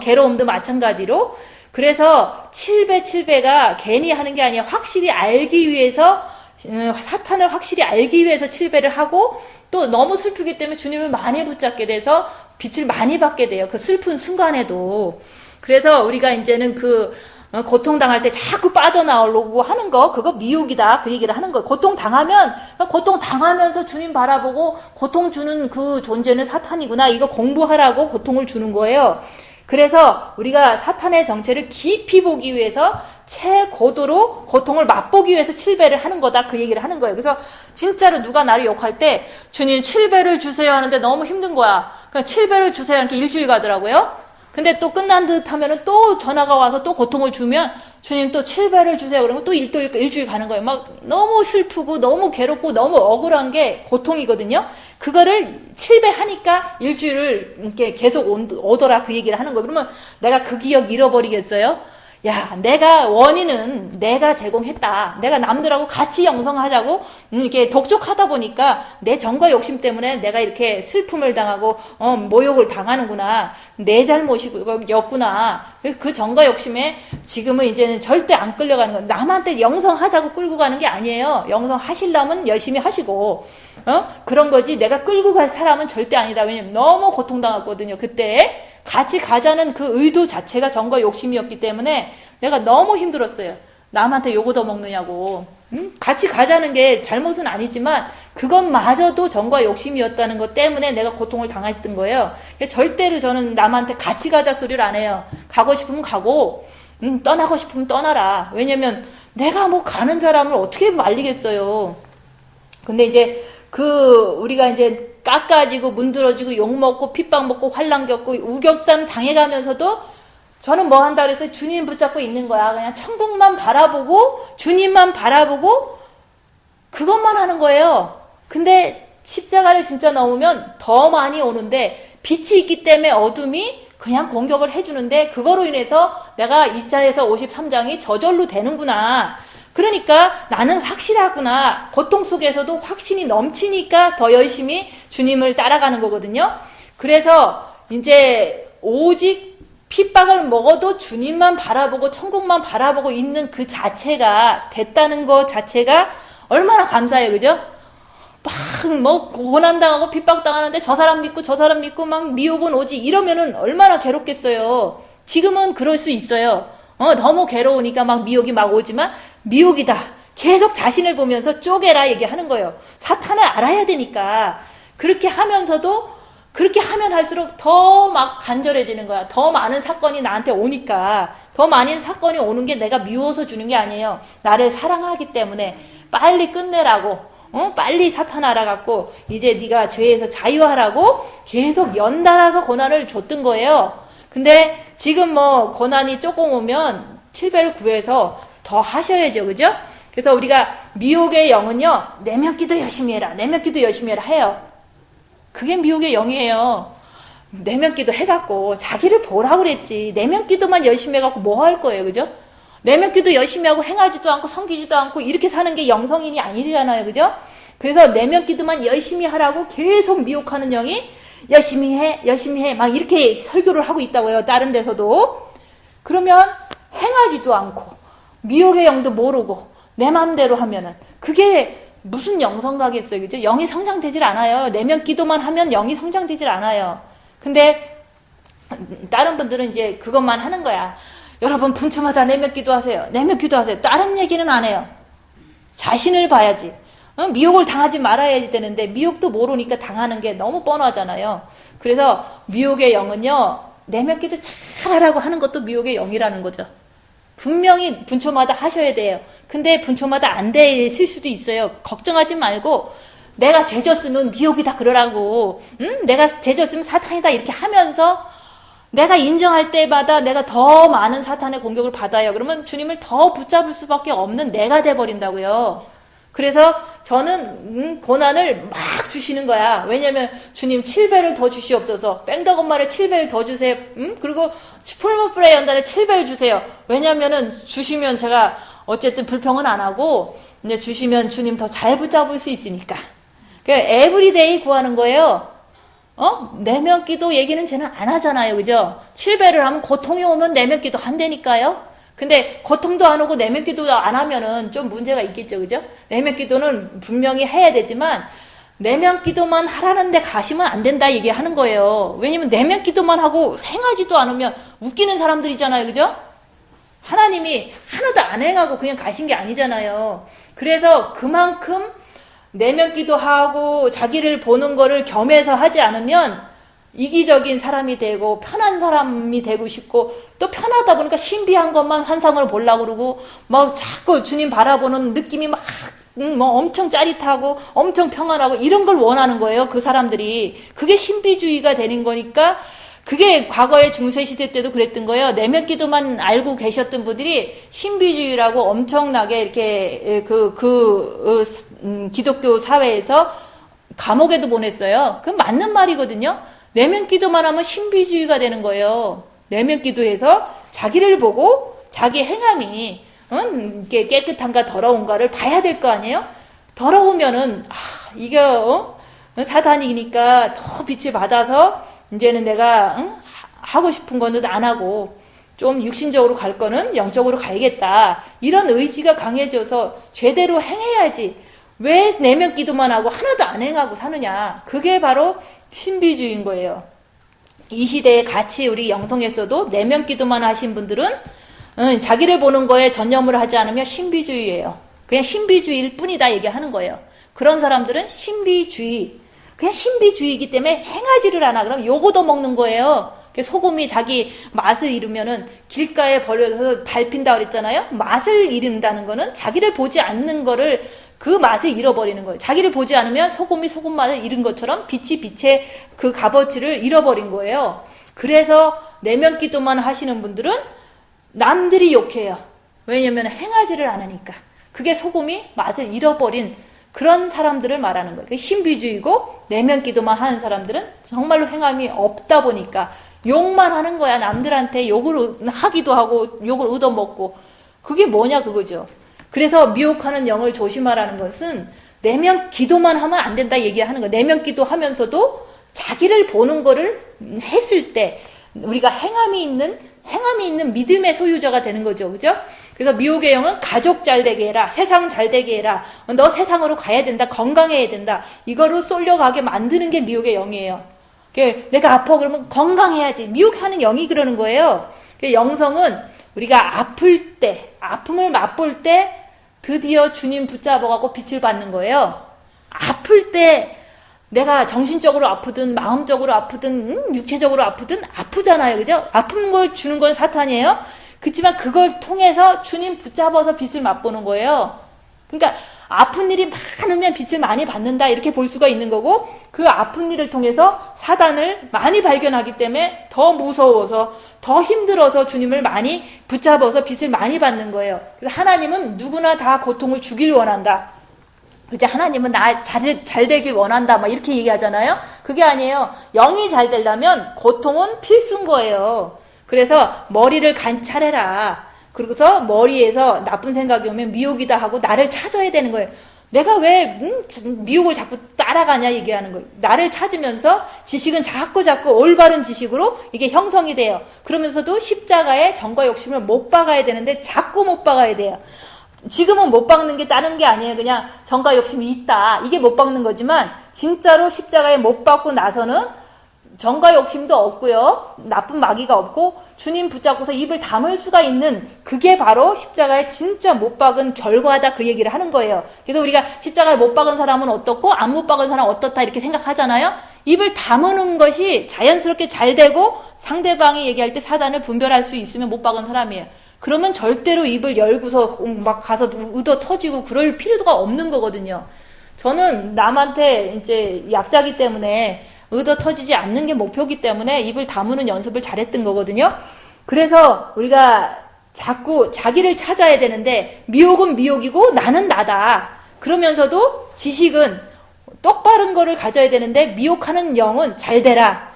괴로움도 마찬가지로. 그래서 7배가 괜히 하는 게 아니라 확실히 알기 위해서, 사탄을 확실히 알기 위해서 7배를 하고, 또 너무 슬프기 때문에 주님을 많이 붙잡게 돼서 빛을 많이 받게 돼요. 그 슬픈 순간에도. 그래서 우리가 이제는 고통당할 때 자꾸 빠져나오려고 하는 거, 그거 미혹이다. 그 얘기를 하는 거. 고통당하면서 주님 바라보고 고통 주는 그 존재는 사탄이구나. 이거 공부하라고 고통을 주는 거예요. 그래서 우리가 사탄의 정체를 깊이 보기 위해서 최고도로 고통을 맛보기 위해서 7배를 하는 거다. 그 얘기를 하는 거예요. 그래서 진짜로 누가 나를 욕할 때 주님 7배를 주세요 하는데 너무 힘든 거야. 그러니까 7배를 주세요 이렇게 일주일 가더라고요. 근데 또 끝난 듯 하면은 또 전화가 와서 또 고통을 주면 주님 또 7배를 주세요. 그러면 또 일주일 가는 거예요. 막 너무 슬프고 너무 괴롭고 너무 억울한 게 고통이거든요. 그거를 7배 하니까 일주일을 이렇게 계속 오더라 그 얘기를 하는 거예요. 그러면 내가 그 기억 잃어버리겠어요? 야, 원인은 내가 제공했다. 내가 남들하고 같이 영성하자고 이렇게 독촉하다 보니까 내 정과 욕심 때문에 내가 이렇게 슬픔을 당하고 모욕을 당하는구나. 내 잘못이었구나. 그 정과 욕심에 지금은 이제는 절대 안 끌려가는 거야. 남한테 영성하자고 끌고 가는 게 아니에요. 영성하시려면 열심히 하시고 그런 거지. 내가 끌고 갈 사람은 절대 아니다. 왜냐면 너무 고통당했거든요. 그때 같이 가자는 그 의도 자체가 정과 욕심이었기 때문에 내가 너무 힘들었어요. 남한테 욕 얻어먹느냐고. 같이 가자는 게 잘못은 아니지만 그것마저도 정과 욕심이었다는 것 때문에 내가 고통을 당했던 거예요. 절대로 저는 남한테 같이 가자 소리를 안 해요. 가고 싶으면 가고 떠나고 싶으면 떠나라. 왜냐면 내가 뭐 가는 사람을 어떻게 말리겠어요. 근데 이제 우리가 이제 깎아지고 문드러지고 욕먹고 핍박먹고 환난 겪고 우격담 당해가면서도 저는 뭐 한다 그래서 주님 붙잡고 있는 거야. 그냥 천국만 바라보고 주님만 바라보고 그것만 하는 거예요. 근데 십자가를 진짜 넘으면 더 많이 오는데 빛이 있기 때문에 어둠이 그냥 공격을 해주는데 그거로 인해서 내가 이사야서 53장이 저절로 되는구나. 그러니까 나는 확실하구나. 고통 속에서도 확신이 넘치니까 더 열심히 주님을 따라가는 거거든요. 그래서 이제 오직 핍박을 먹어도 주님만 바라보고 천국만 바라보고 있는 그 자체가 됐다는 것 자체가 얼마나 감사해요. 그죠? 막 뭐 고난당하고 핍박당하는데 저 사람 믿고 막 미혹은 오지 이러면은 얼마나 괴롭겠어요. 지금은 그럴 수 있어요. 너무 괴로우니까 막 미혹이 막 오지만 미혹이다. 계속 자신을 보면서 쪼개라 얘기하는 거예요. 사탄을 알아야 되니까. 그렇게 하면서도 그렇게 하면 할수록 더 막 간절해지는 거야. 더 많은 사건이 나한테 오니까. 더 많은 사건이 오는 게 내가 미워서 주는 게 아니에요. 나를 사랑하기 때문에 빨리 끝내라고. 빨리 사탄 알아갖고 이제 네가 죄에서 자유하라고 계속 연달아서 고난을 줬던 거예요. 근데 지금 뭐 고난이 조금 오면 7배를 구해서 더 하셔야죠. 그죠? 그래서 우리가 미혹의 영은요. 내면 기도 열심히 해라. 내면 기도 열심히 해라 해요. 그게 미혹의 영이에요. 내면 기도 해갖고 자기를 보라고 그랬지. 내면 기도만 열심히 해갖고 뭐 할 거예요. 그죠? 내면 기도 열심히 하고 행하지도 않고 섬기지도 않고 이렇게 사는 게 영성인이 아니잖아요. 그죠? 그래서 내면 기도만 열심히 하라고 계속 미혹하는 영이 열심히 해 막 이렇게 설교를 하고 있다고요. 다른 데서도. 그러면 행하지도 않고 미혹의 영도 모르고 내 맘대로 하면은 그게 무슨 영성가겠어요. 그죠? 영이 성장되질 않아요. 내면 기도만 하면 영이 성장되질 않아요. 근데 다른 분들은 이제 그것만 하는 거야. 여러분 분초마다 내면 기도하세요. 내면 기도하세요. 다른 얘기는 안 해요. 자신을 봐야지. 미혹을 당하지 말아야지 되는데 미혹도 모르니까 당하는 게 너무 뻔하잖아요. 그래서 미혹의 영은요. 내면 기도 잘하라고 하는 것도 미혹의 영이라는 거죠. 분명히 분초마다 하셔야 돼요. 근데 분초마다 안 되실 수도 있어요. 걱정하지 말고 내가 죄졌으면 미혹이다 그러라고. 내가 죄졌으면 사탄이다 이렇게 하면서 내가 인정할 때마다 내가 더 많은 사탄의 공격을 받아요. 그러면 주님을 더 붙잡을 수밖에 없는 내가 돼버린다고요. 그래서 저는 고난을 막 주시는 거야. 왜냐면 주님 7배를 더 주시옵소서. 뺑덕엄마를 7배를 더 주세요. 그리고 풀무프레 연단에 7배를 주세요. 왜냐면은 주시면 제가 어쨌든 불평은 안 하고 이제 주시면 주님 더 잘 붙잡을 수 있으니까. 그러니까 에브리데이 구하는 거예요. 내면 기도 얘기는 쟤는 안 하잖아요. 그죠? 7배를 하면 고통이 오면 내면 기도 한다니까요. 근데 고통도 안 오고 내면 기도 안 하면은 좀 문제가 있겠죠. 그죠? 내면 기도는 분명히 해야 되지만 내면 기도만 하라는 데 가시면 안 된다 얘기하는 거예요. 왜냐면 내면 기도만 하고 행하지도 않으면 웃기는 사람들이잖아요. 그죠? 하나님이 하나도 안 행하고 그냥 가신 게 아니잖아요. 그래서 그만큼 내면 기도하고 자기를 보는 거를 겸해서 하지 않으면 이기적인 사람이 되고 편한 사람이 되고 싶고 또 편하다 보니까 신비한 것만 환상을 보려고 그러고 막 자꾸 주님 바라보는 느낌이 막 뭐 엄청 짜릿하고 엄청 평안하고 이런 걸 원하는 거예요. 그 사람들이. 그게 신비주의가 되는 거니까 그게 과거의 중세시대 때도 그랬던 거예요. 내면 기도만 알고 계셨던 분들이 신비주의라고 엄청나게 이렇게 기독교 사회에서 감옥에도 보냈어요. 그건 맞는 말이거든요. 내면 기도만 하면 신비주의가 되는 거예요. 내면 기도해서 자기를 보고 자기 행함이 이게 깨끗한가 더러운가를 봐야 될 거 아니에요? 더러우면은 이게 사단이니까 더 빛을 받아서 이제는 내가 하고 싶은 거는 안 하고 좀 육신적으로 갈 거는 영적으로 가야겠다. 이런 의지가 강해져서 제대로 행해야지. 왜 내면 기도만 하고 하나도 안 행하고 사느냐. 그게 바로 신비주의인 거예요. 이 시대에 같이 우리 영성에서도 내면 기도만 하신 분들은 자기를 보는 거에 전념을 하지 않으면 신비주의예요. 그냥 신비주의일 뿐이다 얘기하는 거예요. 그런 사람들은 그냥 신비주의이기 때문에 행하지를 않아. 그럼 요거도 먹는 거예요. 소금이 자기 맛을 잃으면은 길가에 버려져서 밟힌다 그랬잖아요. 맛을 잃는다는 거는 자기를 보지 않는 거를 그 맛을 잃어버리는 거예요. 자기를 보지 않으면 소금이 소금 맛을 잃은 것처럼 빛이 빛의 그 값어치를 잃어버린 거예요. 그래서 내면 기도만 하시는 분들은 남들이 욕해요. 왜냐면 행하지를 않으니까. 그게 소금이 맛을 잃어버린 그런 사람들을 말하는 거예요. 신비주의고 내면 기도만 하는 사람들은 정말로 행함이 없다 보니까 욕만 하는 거야. 남들한테 욕을 하기도 하고 욕을 얻어먹고. 그게 뭐냐 그거죠. 그래서 미혹하는 영을 조심하라는 것은 내면 기도만 하면 안 된다 얘기하는 거예요. 내면 기도하면서도 자기를 보는 거를 했을 때 우리가 행함이 있는 믿음의 소유자가 되는 거죠. 그죠? 그래서 미혹의 영은 가족 잘 되게 해라. 세상 잘 되게 해라. 너 세상으로 가야 된다. 건강해야 된다. 이거로 쏠려가게 만드는 게 미혹의 영이에요. 내가 아파 그러면 건강해야지. 미혹하는 영이 그러는 거예요. 영성은 우리가 아플 때, 아픔을 맛볼 때 드디어 주님 붙잡아가고 빛을 받는 거예요. 아플 때 내가 정신적으로 아프든 마음적으로 아프든 육체적으로 아프든 아프잖아요. 그죠? 아픈 걸 주는 건 사탄이에요. 그렇지만 그걸 통해서 주님 붙잡아서 빛을 맛보는 거예요. 그러니까 아픈 일이 많으면 빛을 많이 받는다 이렇게 볼 수가 있는 거고 그 아픈 일을 통해서 사단을 많이 발견하기 때문에 더 무서워서 더 힘들어서 주님을 많이 붙잡아서 빛을 많이 받는 거예요. 그래서 하나님은 누구나 다 고통을 주길 원한다. 이제 하나님은 나 잘 되길 원한다 막 이렇게 얘기하잖아요. 그게 아니에요. 영이 잘 되려면 고통은 필수인 거예요. 그래서 머리를 관찰해라. 그러고서 머리에서 나쁜 생각이 오면 미혹이다 하고 나를 찾아야 되는 거예요. 내가 왜 미혹을 자꾸 따라가냐 얘기하는 거예요. 나를 찾으면서 지식은 자꾸 올바른 지식으로 이게 형성이 돼요. 그러면서도 십자가의 정과 욕심을 못 박아야 되는데 자꾸 못 박아야 돼요. 지금은 못 박는 게 다른 게 아니에요. 그냥 정과 욕심이 있다. 이게 못 박는 거지만 진짜로 십자가에 못 박고 나서는 정과 욕심도 없고요. 나쁜 마귀가 없고 주님 붙잡고서 입을 다물 수가 있는 그게 바로 십자가에 진짜 못 박은 결과다 그 얘기를 하는 거예요. 그래서 우리가 십자가에 못 박은 사람은 어떻고 안 못 박은 사람은 어떻다 이렇게 생각하잖아요. 입을 다무는 것이 자연스럽게 잘 되고 상대방이 얘기할 때 사단을 분별할 수 있으면 못 박은 사람이에요. 그러면 절대로 입을 열고서 막 가서 얻어 터지고 그럴 필요가 없는 거거든요. 저는 남한테 이제 약자기 때문에 얻어 터지지 않는 게 목표이기 때문에 입을 다무는 연습을 잘했던 거거든요. 그래서 우리가 자꾸 자기를 찾아야 되는데 미혹은 미혹이고 나는 나다. 그러면서도 지식은 똑바른 거를 가져야 되는데 미혹하는 영은 잘 되라.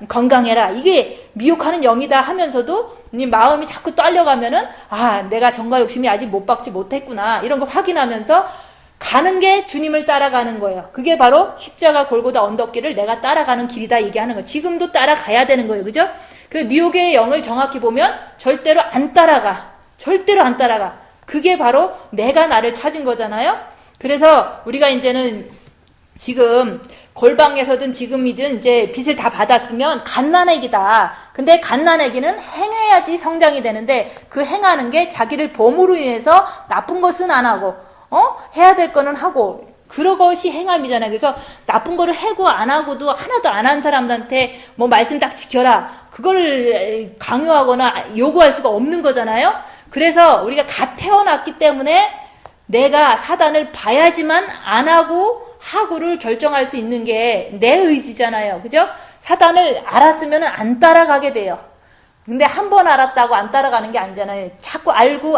건강해라. 이게 미혹하는 영이다 하면서도 마음이 자꾸 떨려가면은 내가 정과 욕심이 아직 못 박지 못했구나. 이런 거 확인하면서 가는 게 주님을 따라가는 거예요. 그게 바로 십자가 골고다 언덕길을 내가 따라가는 길이다 얘기하는 거예요. 지금도 따라가야 되는 거예요. 그죠? 그 미혹의 영을 정확히 보면 절대로 안 따라가. 절대로 안 따라가. 그게 바로 내가 나를 찾은 거잖아요. 그래서 우리가 이제는 지금 골방에서든 지금이든 이제 빚을 다 받았으면 갓난아기다. 근데 갓난아기는 행해야지 성장이 되는데 그 행하는 게 자기를 범으로 인해서 나쁜 것은 안 하고 해야 될 거는 하고 그것이 행함이잖아요. 그래서 나쁜 거를 해고 안 하고도 하나도 안 한 사람들한테 뭐 말씀 딱 지켜라. 그걸 강요하거나 요구할 수가 없는 거잖아요. 그래서 우리가 갓 태어났기 때문에 내가 사단을 봐야지만 안 하고를 결정할 수 있는 게 내 의지잖아요. 그죠? 사단을 알았으면 안 따라가게 돼요. 근데 한 번 알았다고 안 따라가는 게 아니잖아요. 자꾸 알고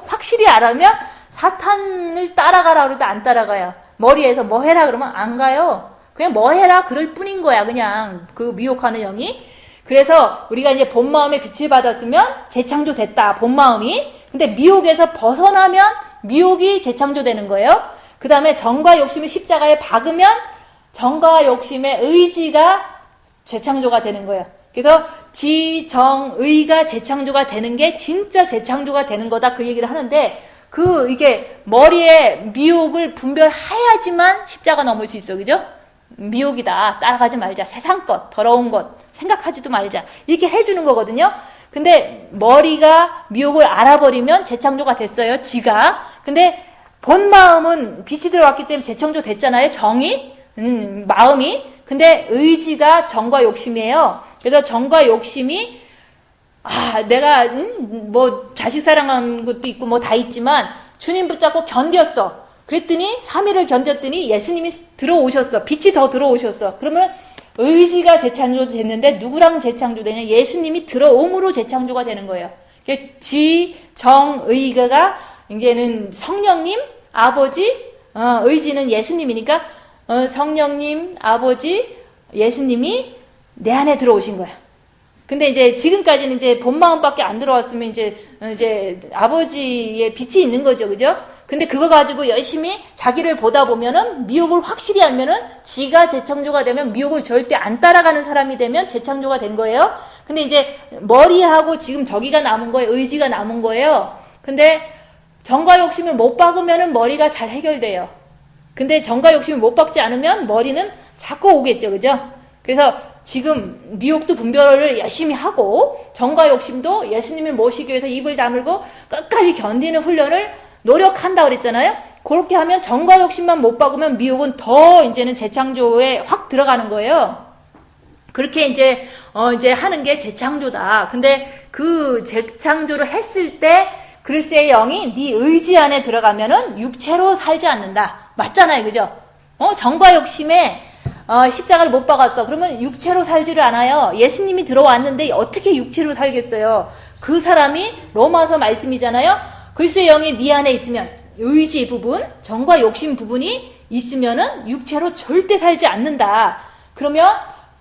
확실히 알면 사탄을 따라가라 그래도 안 따라가요. 머리에서 뭐 해라 그러면 안 가요. 그냥 뭐 해라 그럴 뿐인 거야. 그냥 그 미혹하는 영이. 그래서 우리가 이제 본 마음에 빛을 받았으면 재창조됐다. 본 마음이. 근데 미혹에서 벗어나면 미혹이 재창조되는 거예요. 그 다음에 정과 욕심이 십자가에 박으면 정과 욕심의 의지가 재창조가 되는 거예요. 그래서 지정의가 재창조가 되는 게 진짜 재창조가 되는 거다. 그 얘기를 하는데 이게 머리에 미혹을 분별해야지만 십자가 넘을 수 있어. 그죠? 미혹이다. 따라가지 말자. 세상 것, 더러운 것, 생각하지도 말자. 이렇게 해주는 거거든요. 근데 머리가 미혹을 알아버리면 재창조가 됐어요. 지가. 근데 본 마음은 빛이 들어왔기 때문에 재창조 됐잖아요. 정이, 마음이. 근데 의지가 정과 욕심이에요. 그래서 정과 욕심이 내가 뭐 자식 사랑하는 것도 있고 뭐 다 있지만 주님 붙잡고 견뎠어. 그랬더니 3일을 견뎠더니 예수님이 들어오셨어. 빛이 더 들어오셨어. 그러면 의지가 재창조 됐는데 누구랑 재창조되냐? 예수님이 들어옴으로 재창조가 되는 거예요. 지정의가 이제는 성령님, 아버지, 의지는 예수님이니까 성령님, 아버지, 예수님이 내 안에 들어오신 거야. 근데 이제 지금까지는 이제 본 마음밖에 안 들어왔으면 이제 아버지의 빛이 있는 거죠. 그죠? 근데 그거 가지고 열심히 자기를 보다 보면은 미혹을 확실히 알면은 지가 재창조가 되면 미혹을 절대 안 따라가는 사람이 되면 재창조가 된 거예요. 근데 이제 머리하고 지금 저기가 남은 거예요. 의지가 남은 거예요. 근데 정과 욕심을 못 박으면은 머리가 잘 해결돼요. 근데 정과 욕심을 못 박지 않으면 머리는 자꾸 오겠죠. 그죠? 그래서 지금 미혹도 분별을 열심히 하고 정과 욕심도 예수님을 모시기 위해서 입을 다물고 끝까지 견디는 훈련을 노력한다 그랬잖아요. 그렇게 하면 정과 욕심만 못 박으면 미혹은 더 이제는 재창조에 확 들어가는 거예요. 그렇게 이제 하는 게 재창조다. 근데 그 재창조를 했을 때 그리스도의 영이 네 의지 안에 들어가면은 육체로 살지 않는다. 맞잖아요. 그죠? 정과 욕심에 십자가를 못 박았어. 그러면 육체로 살지를 않아요. 예수님이 들어왔는데 어떻게 육체로 살겠어요? 그 사람이 로마서 말씀이잖아요. 그리스도의 영이 네 안에 있으면 의지 부분, 정과 욕심 부분이 있으면은 육체로 절대 살지 않는다. 그러면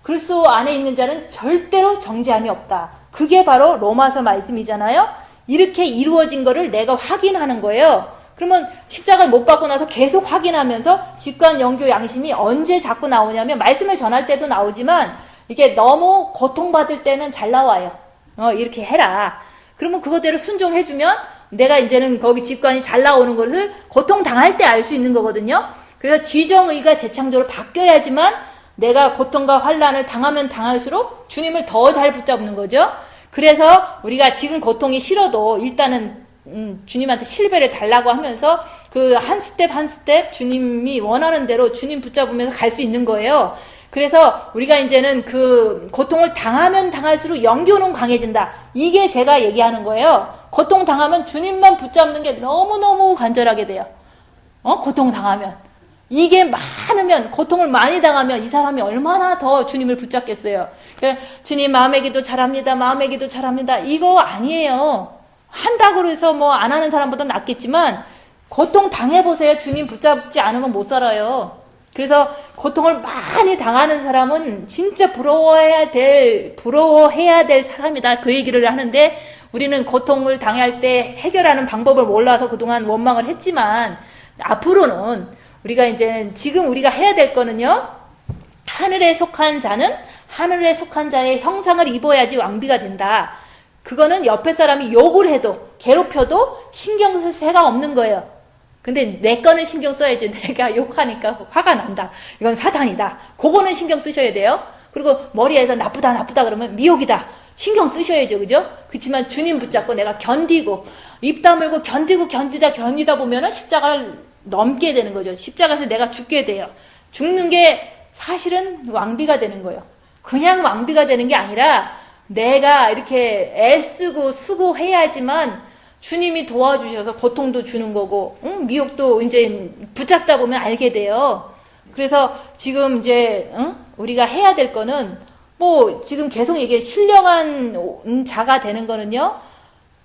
그리스도 안에 있는 자는 절대로 정죄함이 없다. 그게 바로 로마서 말씀이잖아요. 이렇게 이루어진 거를 내가 확인하는 거예요. 그러면 십자가를 못 받고 나서 계속 확인하면서 직관, 영교, 양심이 언제 자꾸 나오냐면 말씀을 전할 때도 나오지만 이게 너무 고통받을 때는 잘 나와요. 이렇게 해라. 그러면 그거대로 순종해주면 내가 이제는 거기 직관이 잘 나오는 것을 고통당할 때 알 수 있는 거거든요. 그래서 지정의가 재창조로 바뀌어야지만 내가 고통과 환난을 당하면 당할수록 주님을 더 잘 붙잡는 거죠. 그래서 우리가 지금 고통이 싫어도 일단은 주님한테 실배를 달라고 하면서 그 한 스텝 한 스텝 주님이 원하는 대로 주님 붙잡으면서 갈 수 있는 거예요. 그래서 우리가 이제는 그 고통을 당하면 당할수록 영교는 강해진다. 이게 제가 얘기하는 거예요. 고통 당하면 주님만 붙잡는 게 너무너무 간절하게 돼요. 고통 당하면. 이게 많으면, 고통을 많이 당하면 이 사람이 얼마나 더 주님을 붙잡겠어요. 주님 마음의 기도 잘합니다. 마음의 기도 잘합니다. 이거 아니에요. 한다고 해서 뭐 안 하는 사람보다 낫겠지만 고통 당해보세요. 주님 붙잡지 않으면 못 살아요. 그래서 고통을 많이 당하는 사람은 진짜 부러워해야 될 사람이다. 그 얘기를 하는데 우리는 고통을 당할 때 해결하는 방법을 몰라서 그동안 원망을 했지만 앞으로는 우리가 이제 지금 우리가 해야 될 거는요. 하늘에 속한 자는 하늘에 속한 자의 형상을 입어야지 왕비가 된다. 그거는 옆에 사람이 욕을 해도 괴롭혀도 신경 쓸 새가 없는 거예요. 근데 내 거는 신경 써야지. 내가 욕하니까 화가 난다. 이건 사단이다. 그거는 신경 쓰셔야 돼요. 그리고 머리에서 나쁘다 그러면 미혹이다. 신경 쓰셔야죠. 그죠? 그렇지만 주님 붙잡고 내가 견디고 입 다물고 견디다 보면은 십자가를 넘게 되는 거죠. 십자가에서 내가 죽게 돼요. 죽는 게 사실은 왕비가 되는 거예요. 그냥 왕비가 되는 게 아니라 내가 이렇게 애쓰고 수고해야지만 주님이 도와주셔서 고통도 주는 거고, 미혹도 이제 붙잡다 보면 알게 돼요. 그래서 지금 이제 우리가 해야 될 거는 뭐 지금 계속 얘기해 신령한 자가 되는 거는요,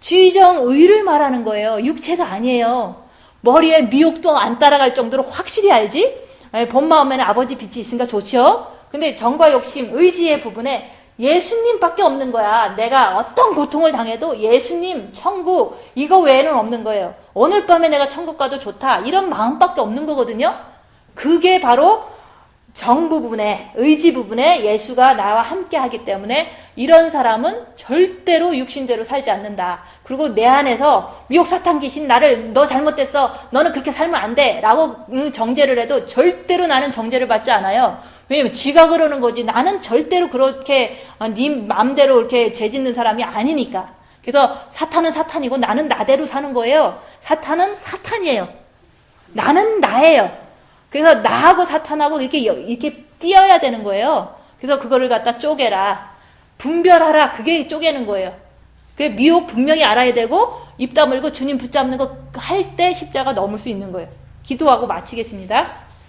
지정의를 말하는 거예요. 육체가 아니에요. 머리에 미혹도 안 따라갈 정도로 확실히 알지? 본 마음에는 아버지 빛이 있으니까 좋죠. 근데 정과 욕심, 의지의 부분에 예수님밖에 없는 거야. 내가 어떤 고통을 당해도 예수님, 천국 이거 외에는 없는 거예요. 오늘 밤에 내가 천국 가도 좋다 이런 마음밖에 없는 거거든요. 그게 바로 정 부분에, 의지 부분에 예수가 나와 함께 하기 때문에 이런 사람은 절대로 육신대로 살지 않는다. 그리고 내 안에서 미혹 사탄 귀신 나를 너 잘못됐어, 너는 그렇게 살면 안 돼 라고 정죄를 해도 절대로 나는 정죄를 받지 않아요. 왜냐면 지가 그러는 거지 나는 절대로 그렇게 네 마음대로 이렇게 죄짓는 사람이 아니니까. 그래서 사탄은 사탄이고 나는 나대로 사는 거예요. 사탄은 사탄이에요. 나는 나예요. 그래서 나하고 사탄하고 이렇게 띄어야 되는 거예요. 그래서 그거를 갖다 쪼개라. 분별하라. 그게 쪼개는 거예요. 그게 미혹 분명히 알아야 되고 입 다물고 주님 붙잡는 거 할 때 십자가 넘을 수 있는 거예요. 기도하고 마치겠습니다.